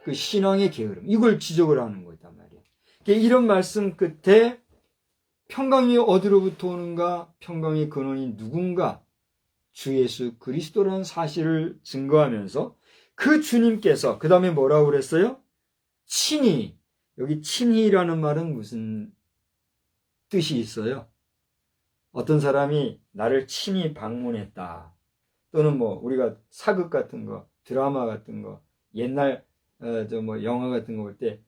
그 신앙의 게으름, 이걸 지적을 하는 거단 말이에요. 이런 말씀 끝에 평강이 어디로부터 오는가? 평강의 근원이 누군가? 주 예수 그리스도라는 사실을 증거하면서 그 주님께서 그 다음에 뭐라고 그랬어요? 친히, 여기 친히라는 말은 무슨 뜻이 있어요? 어떤 사람이 나를 친히 방문했다, 또는 뭐 우리가 사극 같은 거, 드라마 같은 거, 옛날 영화 같은 거 볼 때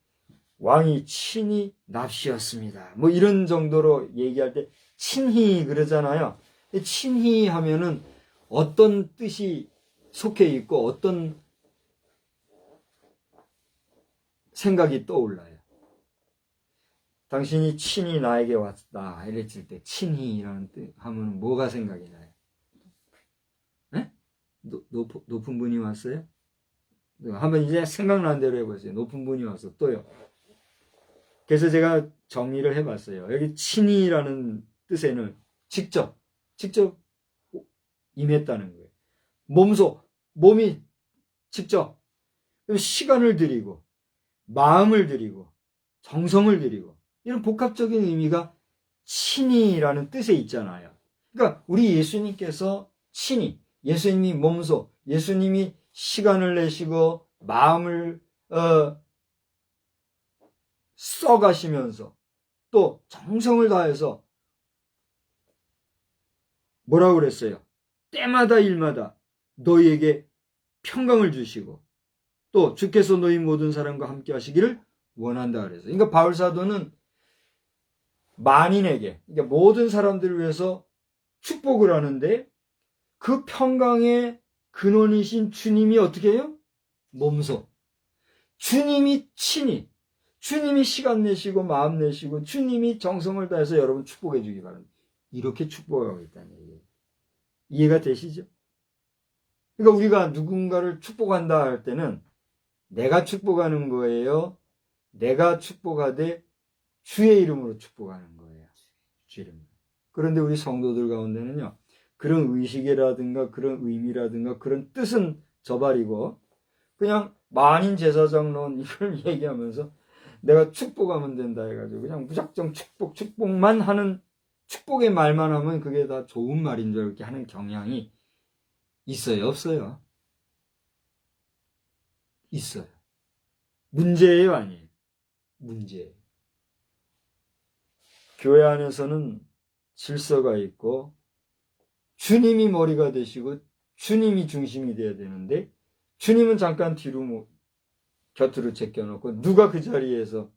왕이 친히 납시였습니다, 뭐 이런 정도로 얘기할 때 친히 그러잖아요. 친히 하면은 어떤 뜻이 속해 있고 어떤 생각이 떠올라요. 당신이 친히 나에게 왔다 이랬을 때 친히라는 뜻 하면 뭐가 생각이 나요? 네? 높은 분이 왔어요? 한번 이제 생각나는 대로 해보세요. 높은 분이 와서 또요. 그래서 제가 정리를 해봤어요. 여기 친히라는 뜻에는 직접 임했다는 거예요. 몸이 직접 시간을 들이고 마음을 들이고 정성을 들이고 이런 복합적인 의미가 친히라는 뜻에 있잖아요. 그러니까 우리 예수님께서 친히, 예수님이 몸소, 예수님이 시간을 내시고 마음을 써가시면서 또 정성을 다해서 뭐라고 그랬어요? 때마다 일마다 너희에게 평강을 주시고 또 주께서 너희 모든 사람과 함께 하시기를 원한다 그랬어요. 그러니까 바울 사도는 만인에게, 그러니까 모든 사람들을 위해서 축복을 하는데 그 평강의 근원이신 주님이 어떻게 해요? 몸소. 주님이 친히, 주님이 시간 내시고 마음 내시고 주님이 정성을 다해서 여러분 축복해 주기 바랍니다. 이렇게 축복하고 있다는 얘기예요. 이해가 되시죠? 그러니까 우리가 누군가를 축복한다 할 때는 내가 축복하는 거예요? 내가 축복하되 주의 이름으로 축복하는 거예요. 주의 이름으로. 그런데 우리 성도들 가운데는요, 그런 의식이라든가 그런 의미라든가 그런 뜻은 저버리고 그냥 만인 제사장론 이걸 얘기하면서 내가 축복하면 된다 해가지고 그냥 무작정 축복만 하는, 축복의 말만 하면 그게 다 좋은 말인 줄 이렇게 하는 경향이 있어요, 없어요? 있어요. 문제예요, 아니에요? 문제예요. 교회 안에서는 질서가 있고 주님이 머리가 되시고 주님이 중심이 돼야 되는데 주님은 잠깐 뒤로 곁으로 제껴놓고 누가 그 자리에서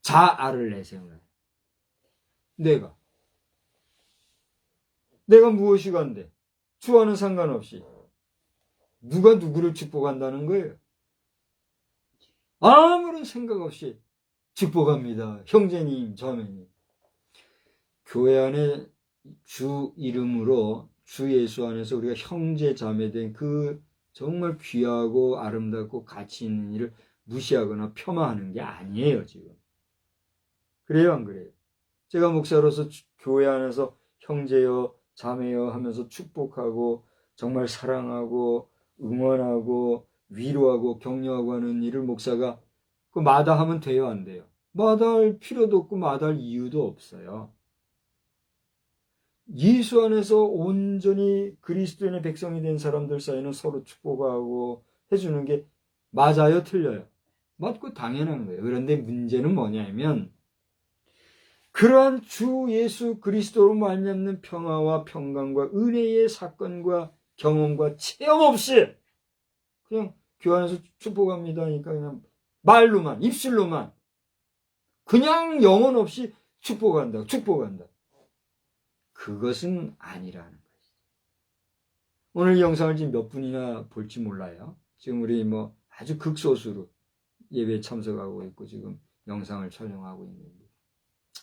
자아를 내세워요. 내가 무엇이간데 주와는 상관없이 누가 누구를 축복한다는 거예요. 아무런 생각 없이 축복합니다. 형제님, 자매님. 교회 안에 주 이름으로 주 예수 안에서 우리가 형제 자매된 그 정말 귀하고 아름답고 가치 있는 일을 무시하거나 폄하하는 게 아니에요, 지금. 그래요, 안 그래요? 제가 목사로서 교회 안에서 형제여, 자매여 하면서 축복하고 정말 사랑하고 응원하고 위로하고 격려하고 하는 일을 목사가 그 마다하면 돼요, 안 돼요? 마다할 필요도 없고 마다할 이유도 없어요. 예수 안에서 온전히 그리스도인의 백성이 된 사람들 사이는 서로 축복하고 해주는 게 맞아요, 틀려요? 맞고 당연한 거예요. 그런데 문제는 뭐냐면 그러한 주 예수 그리스도로 말미암는 평화와 평강과 은혜의 사건과 경험과 체험 없이 그냥 교회 안에서 축복합니다 하니까 그냥 말로만, 입술로만 그냥 영혼 없이 축복한다. 그것은 아니라는 것이죠. 오늘 영상을 지금 몇 분이나 볼지 몰라요. 지금 우리 아주 극소수로 예배에 참석하고 있고 지금 영상을 촬영하고 있는데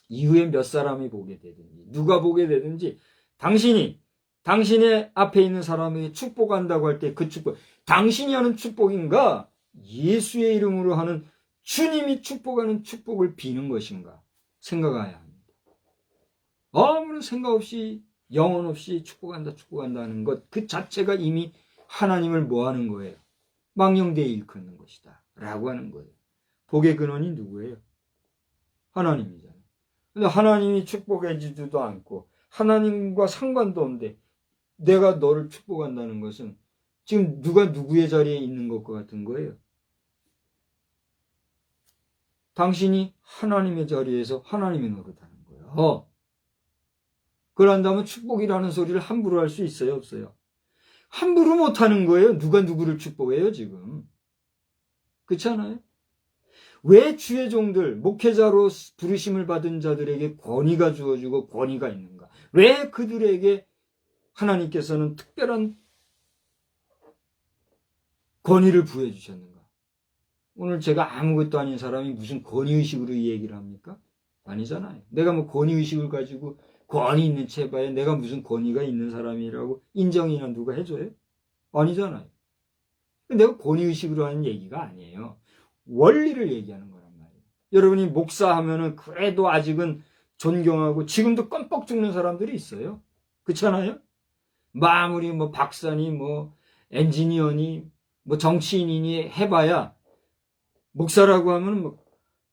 이후에 몇 사람이 보게 되든지 누가 보게 되든지 당신의 앞에 있는 사람에게 축복한다고 할 때 그 축복, 당신이 하는 축복인가? 예수의 이름으로 하는 주님이 축복하는 축복을 비는 것인가? 생각해야 합니다. 아무런 생각 없이 영혼 없이 축복한다 하는 것 그 자체가 이미 하나님을 뭐 하는 거예요? 망령되이 일컫는 것이다 라고 하는 거예요. 복의 근원이 누구예요? 하나님이잖아요. 근데 하나님이 축복해 주지도 않고 하나님과 상관도 없는데 내가 너를 축복한다는 것은 지금 누가 누구의 자리에 있는 것과 같은 거예요. 당신이 하나님의 자리에서 하나님의 노릇하는 거예요. 그런다면 축복이라는 소리를 함부로 할 수 있어요, 없어요? 함부로 못하는 거예요. 누가 누구를 축복해요, 지금. 그렇지 않아요? 왜 주의 종들, 목회자로 부르심을 받은 자들에게 권위가 주어지고 권위가 있는가? 왜 그들에게 하나님께서는 특별한 권위를 부여해 주셨는가? 오늘 제가 아무것도 아닌 사람이 무슨 권위의식으로 이 얘기를 합니까? 아니잖아요. 내가 권위의식을 가지고 권위 있는 체바에 내가 무슨 권위가 있는 사람이라고 인정이나 누가 해줘요? 아니잖아요. 내가 권위의식으로 하는 얘기가 아니에요. 원리를 얘기하는 거란 말이에요. 여러분이 목사하면은 그래도 아직은 존경하고 지금도 껌뻑 죽는 사람들이 있어요. 그렇잖아요? 아무리 박사니 엔지니어니 정치인이니 해봐야 목사라고 하면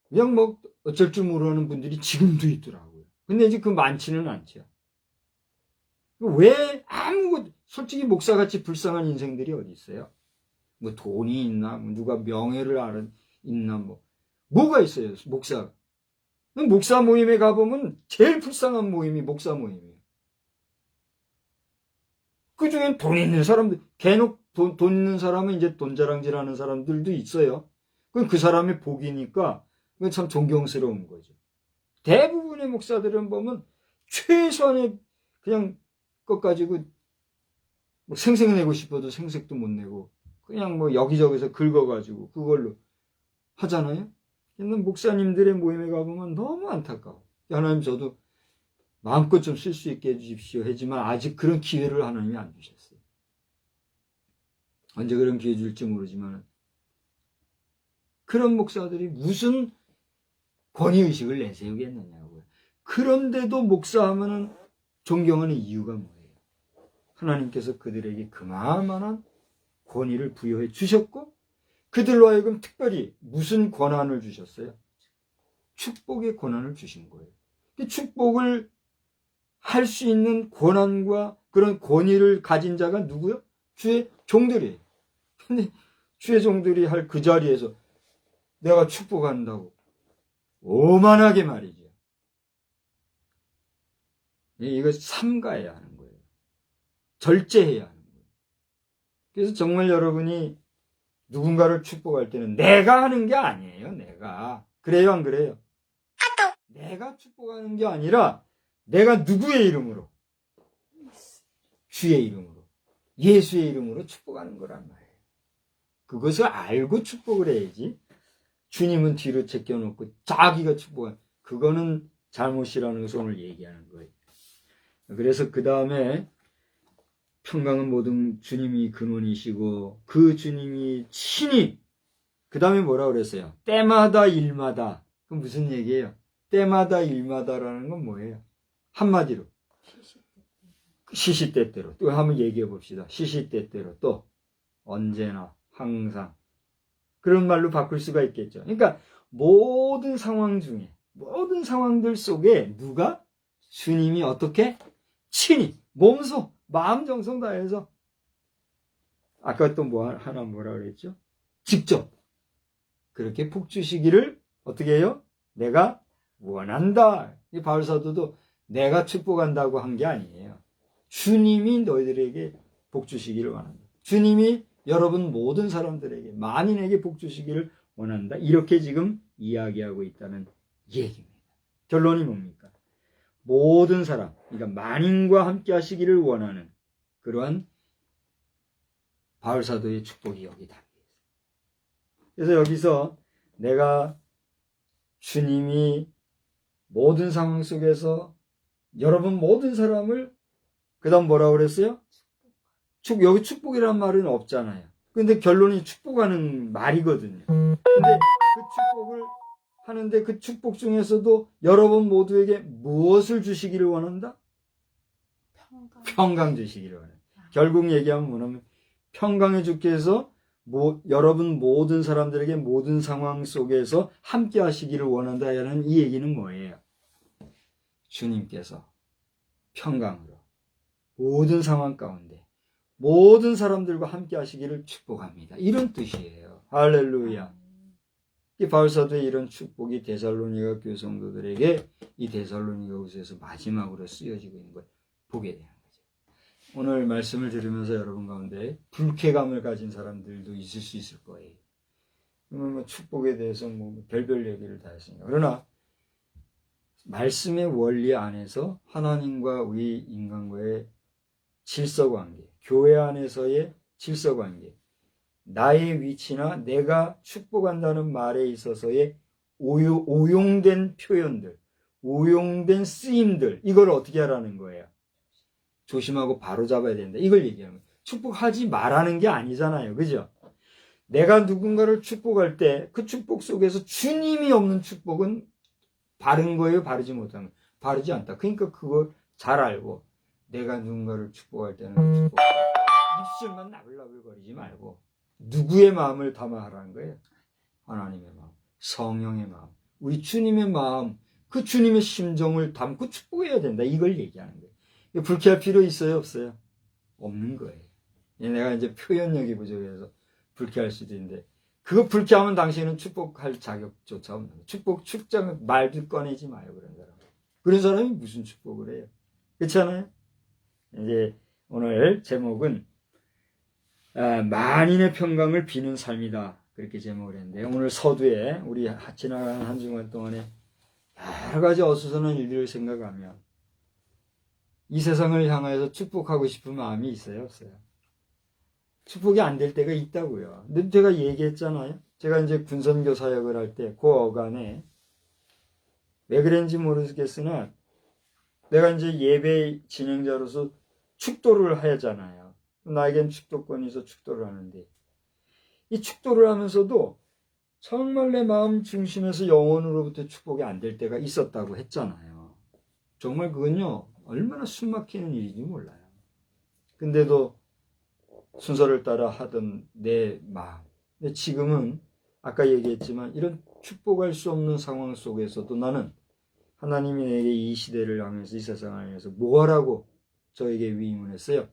그냥 어쩔 줄 모르는 분들이 지금도 있더라고요. 근데 이제 그 많지는 않죠. 왜 솔직히 목사같이 불쌍한 인생들이 어디 있어요? 돈이 있나? 누가 명예를 있나? 뭐가 있어요, 목사가? 목사 모임에 가보면 제일 불쌍한 모임이 목사 모임이에요. 그 중엔 돈 있는 사람들, 돈 있는 사람은 이제 돈 자랑질 하는 사람들도 있어요. 그건 그 사람의 복이니까 그건 참 존경스러운 거죠. 대부분의 목사들은 보면 최소한의 그냥 것 가지고 생색내고 싶어도 생색도 못 내고 그냥 여기저기서 긁어가지고 그걸로 하잖아요. 근데 목사님들의 모임에 가보면 너무 안타까워. 하나님 저도 마음껏 좀 쓸 수 있게 해주십시오 하지만 아직 그런 기회를 하나님이 안 주셨어요. 언제 그런 기회 줄지 모르지만 그런 목사들이 무슨 권위의식을 내세우겠느냐고요. 그런데도 목사하면은 존경하는 이유가 뭐예요? 하나님께서 그들에게 그만한 권위를 부여해 주셨고 그들로 하여금 특별히 무슨 권한을 주셨어요? 축복의 권한을 주신 거예요. 축복을 할 수 있는 권한과 그런 권위를 가진 자가 누구요? 주의 종들이에요. 근데 주의 종들이 할 그 자리에서 내가 축복한다고. 오만하게 말이죠. 이거 삼가해야 하는 거예요. 절제해야 하는 거예요. 그래서 정말 여러분이 누군가를 축복할 때는 내가 하는 게 아니에요. 내가. 그래요, 안 그래요? 내가 축복하는 게 아니라 내가 누구의 이름으로? 주의 이름으로, 예수의 이름으로 축복하는 거란 말이에요. 그것을 알고 축복을 해야지. 주님은 뒤로 제껴놓고 자기가 축복한, 그거는 잘못이라는 것을 오늘 얘기하는 거예요. 그래서 그 다음에 평강은 모든 주님이 근원이시고 그 주님이 친히, 그 다음에 뭐라 그랬어요? 때마다 일마다. 그럼 무슨 얘기예요? 때마다 일마다라는 건 뭐예요? 한마디로 시시때때로. 또 한번 얘기해 봅시다. 시시때때로, 또 언제나, 항상. 그런 말로 바꿀 수가 있겠죠. 그러니까 모든 상황 중에, 모든 상황들 속에 누가? 주님이 어떻게? 친히, 몸소, 마음 정성 다해서, 아까 또 하나 뭐라 그랬죠? 직접 그렇게 복 주시기를 어떻게 해요? 내가 원한다. 이 바울사도도 내가 축복한다고 한 게 아니에요. 주님이 너희들에게 복 주시기를 원한다. 주님이 여러분 모든 사람들에게, 만인에게 복 주시기를 원한다. 이렇게 지금 이야기하고 있다는 얘기입니다. 결론이 뭡니까? 모든 사람, 그러니까 만인과 함께 하시기를 원하는 그러한 바울사도의 축복이 여기 담겨 있어요. 그래서 여기서 내가 주님이 모든 상황 속에서 여러분 모든 사람을, 그 다음 뭐라고 그랬어요? 여기 축복이라는 말은 없잖아요. 근데 결론이 축복하는 말이거든요. 근데 그 축복을 하는데 그 축복 중에서도 여러분 모두에게 무엇을 주시기를 원한다? 평강 주시기를 원한다. 결국 얘기하면 뭐냐면 평강의 주께서 여러분 모든 사람들에게 모든 상황 속에서 함께 하시기를 원한다는 이 얘기는 뭐예요? 주님께서 평강으로 모든 상황 가운데 모든 사람들과 함께 하시기를 축복합니다. 이런 뜻이에요. 할렐루야. 이 바울사도의 이런 축복이 데살로니가 교회 성도들에게 이 데살로니가 후서에서 마지막으로 쓰여지고 있는 걸 보게 되는 거죠. 오늘 말씀을 들으면서 여러분 가운데 불쾌감을 가진 사람들도 있을 수 있을 거예요. 뭐 축복에 대해서 뭐 별별 얘기를 다 했으니까. 그러나 말씀의 원리 안에서 하나님과 우리 인간과의 질서관계, 교회 안에서의 질서관계, 나의 위치나 내가 축복한다는 말에 있어서의 오용된 표현들, 오용된 쓰임들, 이걸 어떻게 하라는 거예요? 조심하고 바로 잡아야 된다. 이걸 얘기하는 거예요. 축복하지 말라는 게 아니잖아요. 그죠? 내가 누군가를 축복할 때 그 축복 속에서 주님이 없는 축복은 바른 거예요? 바르지 못한 거예요? 바르지 않다. 그러니까 그걸 잘 알고 내가 누군가를 축복할 때는 그 축복 입술만 나불나불거리지 말고 누구의 마음을 담아 하라는 거예요? 하나님의 마음, 성령의 마음, 우리 주님의 마음, 그 주님의 심정을 담고 축복해야 된다. 이걸 얘기하는 거예요. 불쾌할 필요 있어요? 없어요? 없는 거예요. 내가 이제 표현력이 부족해서 불쾌할 수도 있는데, 그거 불쾌하면 당신은 축복할 자격조차 없는 거예요. 축장 말도 꺼내지 마요. 그런 사람이 무슨 축복을 해요? 그렇잖아요? 이제 오늘 제목은 만인의 평강을 비는 삶이다. 그렇게 제목을 했는데, 오늘 서두에 우리 지나가는 한 주간 동안에 여러 가지 어수선한 일들을 생각하면 이 세상을 향하여서 축복하고 싶은 마음이 있어요? 없어요? 축복이 안 될 때가 있다고요. 근데 제가 얘기했잖아요. 제가 이제 군선교 사역을 할 때 그 어간에 왜 그런지 모르겠으나 내가 이제 예배 진행자로서 축도를 하잖아요. 나에겐 축도권이 있어 축도를 하는데, 이 축도를 하면서도 정말 내 마음 중심에서 영혼으로부터 축복이 안 될 때가 있었다고 했잖아요. 정말 그건요, 얼마나 숨막히는 일인지 몰라요. 근데도 순서를 따라 하던 내 마음. 근데 지금은 아까 얘기했지만 이런 축복할 수 없는 상황 속에서도 나는 하나님이 내게 이 시대를 향해서, 이 세상을 향해서 뭐하라고 저에게 위임을 했어요?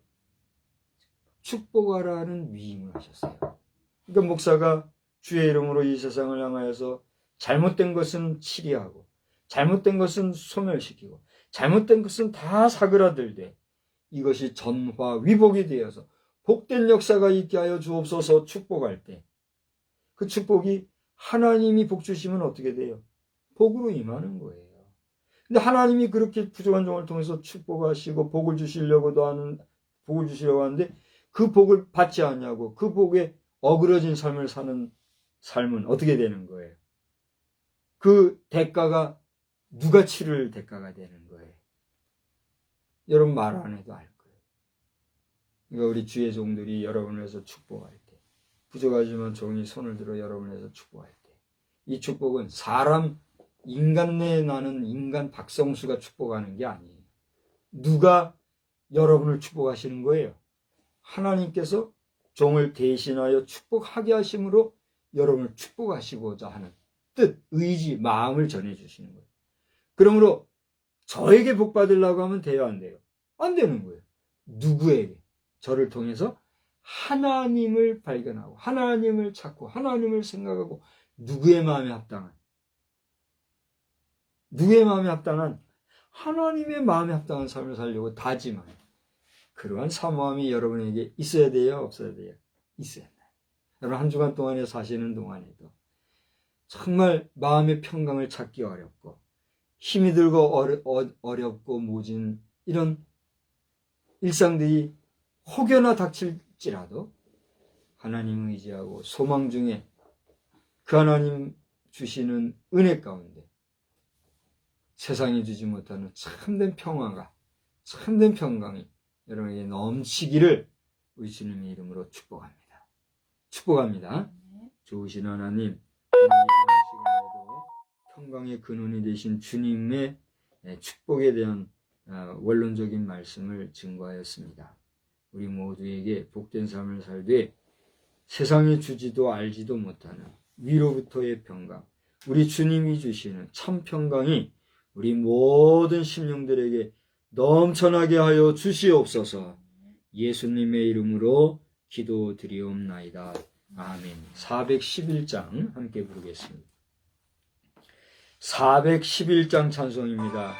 축복하라는 위임을 하셨어요. 그러니까 목사가 주의 이름으로 이 세상을 향하여서 잘못된 것은 치리하고 잘못된 것은 소멸시키고 잘못된 것은 다 사그라들되 이것이 전화위복이 되어서 복된 역사가 있게 하여 주옵소서 축복할 때 그 축복이 하나님이 복 주시면 어떻게 돼요? 복으로 임하는 거예요. 근데 하나님이 그렇게 부족한 종을 통해서 축복하시고 복을 주시려고 하는데 그 복을 받지 않냐고 그 복에 어그러진 삶을 사는 삶은 어떻게 되는 거예요? 그 대가가 누가 치를 대가가 되는 거예요? 여러분 말 안 해도 알 거예요. 그러니까 우리 주의 종들이 여러분을 위해서 축복할 때 부족하지만 종이 손을 들어 여러분을 위해서 축복할 때 이 축복은 인간 내에 나는 인간 박성수가 축복하는 게 아니에요. 누가 여러분을 축복하시는 거예요? 하나님께서 종을 대신하여 축복하게 하심으로 여러분을 축복하시고자 하는 뜻, 의지, 마음을 전해주시는 거예요. 그러므로 저에게 복 받으려고 하면 돼요, 안 돼요? 안 되는 거예요. 누구에게? 저를 통해서 하나님을 발견하고 하나님을 찾고 하나님을 생각하고 누구의 마음에 합당한 하나님의 마음에 합당한 삶을 살려고 다짐하는 그러한 사모함이 여러분에게 있어야 돼요? 없어야 돼요? 있어야 돼요. 여러분 한 주간 동안에 사시는 동안에도 정말 마음의 평강을 찾기 어렵고 힘이 들고 어렵고 모진 이런 일상들이 혹여나 닥칠지라도 하나님을 의지하고 소망 중에 그 하나님 주시는 은혜 가운데 세상이 주지 못하는 참된 평화가 참된 평강이 여러분에게 넘치기를 우리 주님의 이름으로 축복합니다. 축복합니다. 좋으신 하나님, 오늘 이 시간에도 평강의 근원이 되신 주님의 축복에 대한 원론적인 말씀을 증거하였습니다. 우리 모두에게 복된 삶을 살되 세상에 주지도 알지도 못하는 위로부터의 평강, 우리 주님이 주시는 참 평강이 우리 모든 심령들에게 넘쳐나게 하여 주시옵소서. 예수님의 이름으로 기도드리옵나이다. 아멘. 411장 함께 부르겠습니다. 411장 찬송입니다.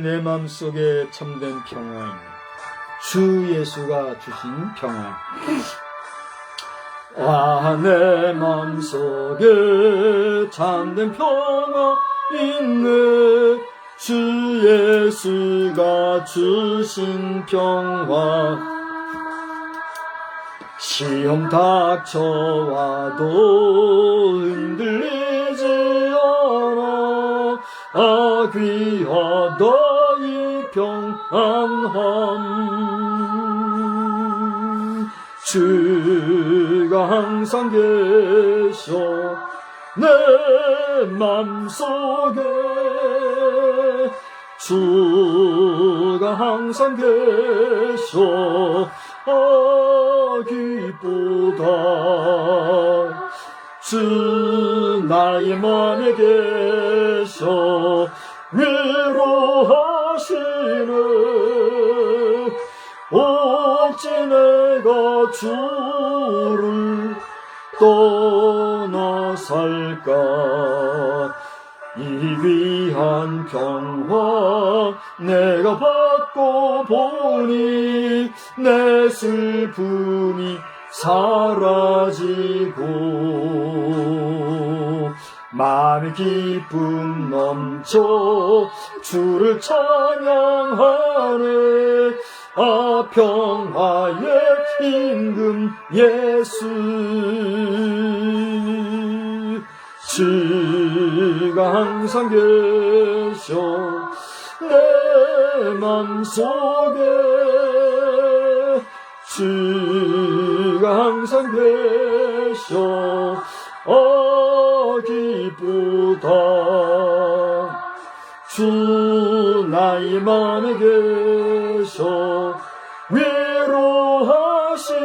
내 맘속에 참된 평화이네. 주 예수가 주신 평화. 내 맘속에 참된 평화 있네. 주 예수가 주신 평화. 시험 닥쳐와도 흔들리지 않아. 귀하다 이 평안함. 주가 항상 계셔 내 맘속에. 주가 항상 계셔 기쁘다. 주 나의 맘에 계셔 위로하시네. 어찌 내가 주를 떠나 살까. 이 귀한 평화 내가 받고 보니 내 슬픔이 사라지고 마음의 기쁨 넘쳐 주를 찬양하네. 평화의 임금 예수. 주가 항상 계셔 내 맘속에. 주가 항상 계셔 기쁘다. 주 나의 맘에 계셔 위로하시네.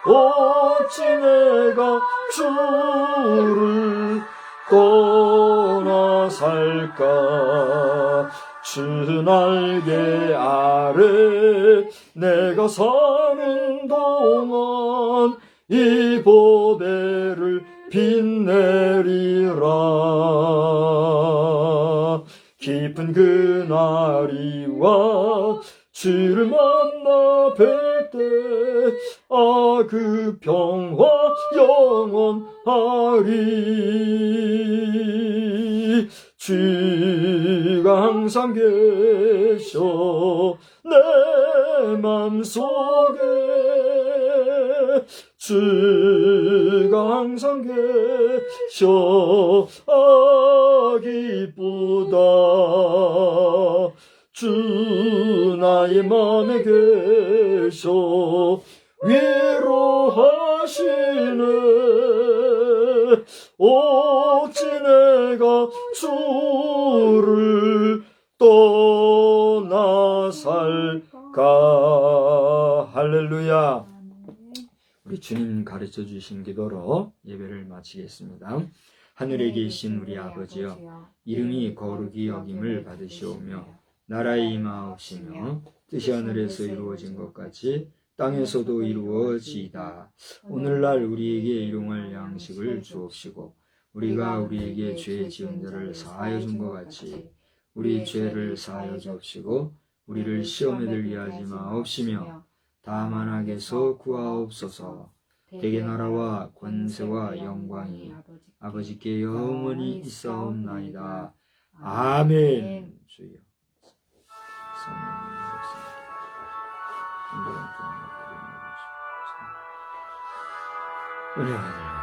어찌 내가 주를 떠나 살까. 주 날개 아래 내가 사는 동안 이 보배를 빛내리라. 깊은 그날이 와 주를 만나 뵐 때 그 평화 영원하리. 주가 항상 계셔 내 맘속에. 주가 항상 계셔 기쁘다. 주 나의 맘에 계셔 위로하시네. 어찌 내가 주를 떠나 살까. 할렐루야. 우리 주님 가르쳐 주신 기도로 예배를 마치겠습니다. 하늘에 계신 우리 아버지여, 이름이 거룩히 여김을 받으시오며 나라의 임하옵시며 뜻이 하늘에서 이루어진 것 같이 땅에서도 이루어지이다. 오늘날 우리에게 일용할 양식을 주옵시고 우리가 우리에게 죄 지은 자를 사하여 준 것 같이 우리 죄를 사하여 주옵시고 우리를 시험에 들게 하지 마옵시며 다만 악에서 구하옵소서. 대개 나라와 권세와 영광이 아버지께 영원히 있사옵나이다. 아멘. 주여 성령님 은혜 받으라.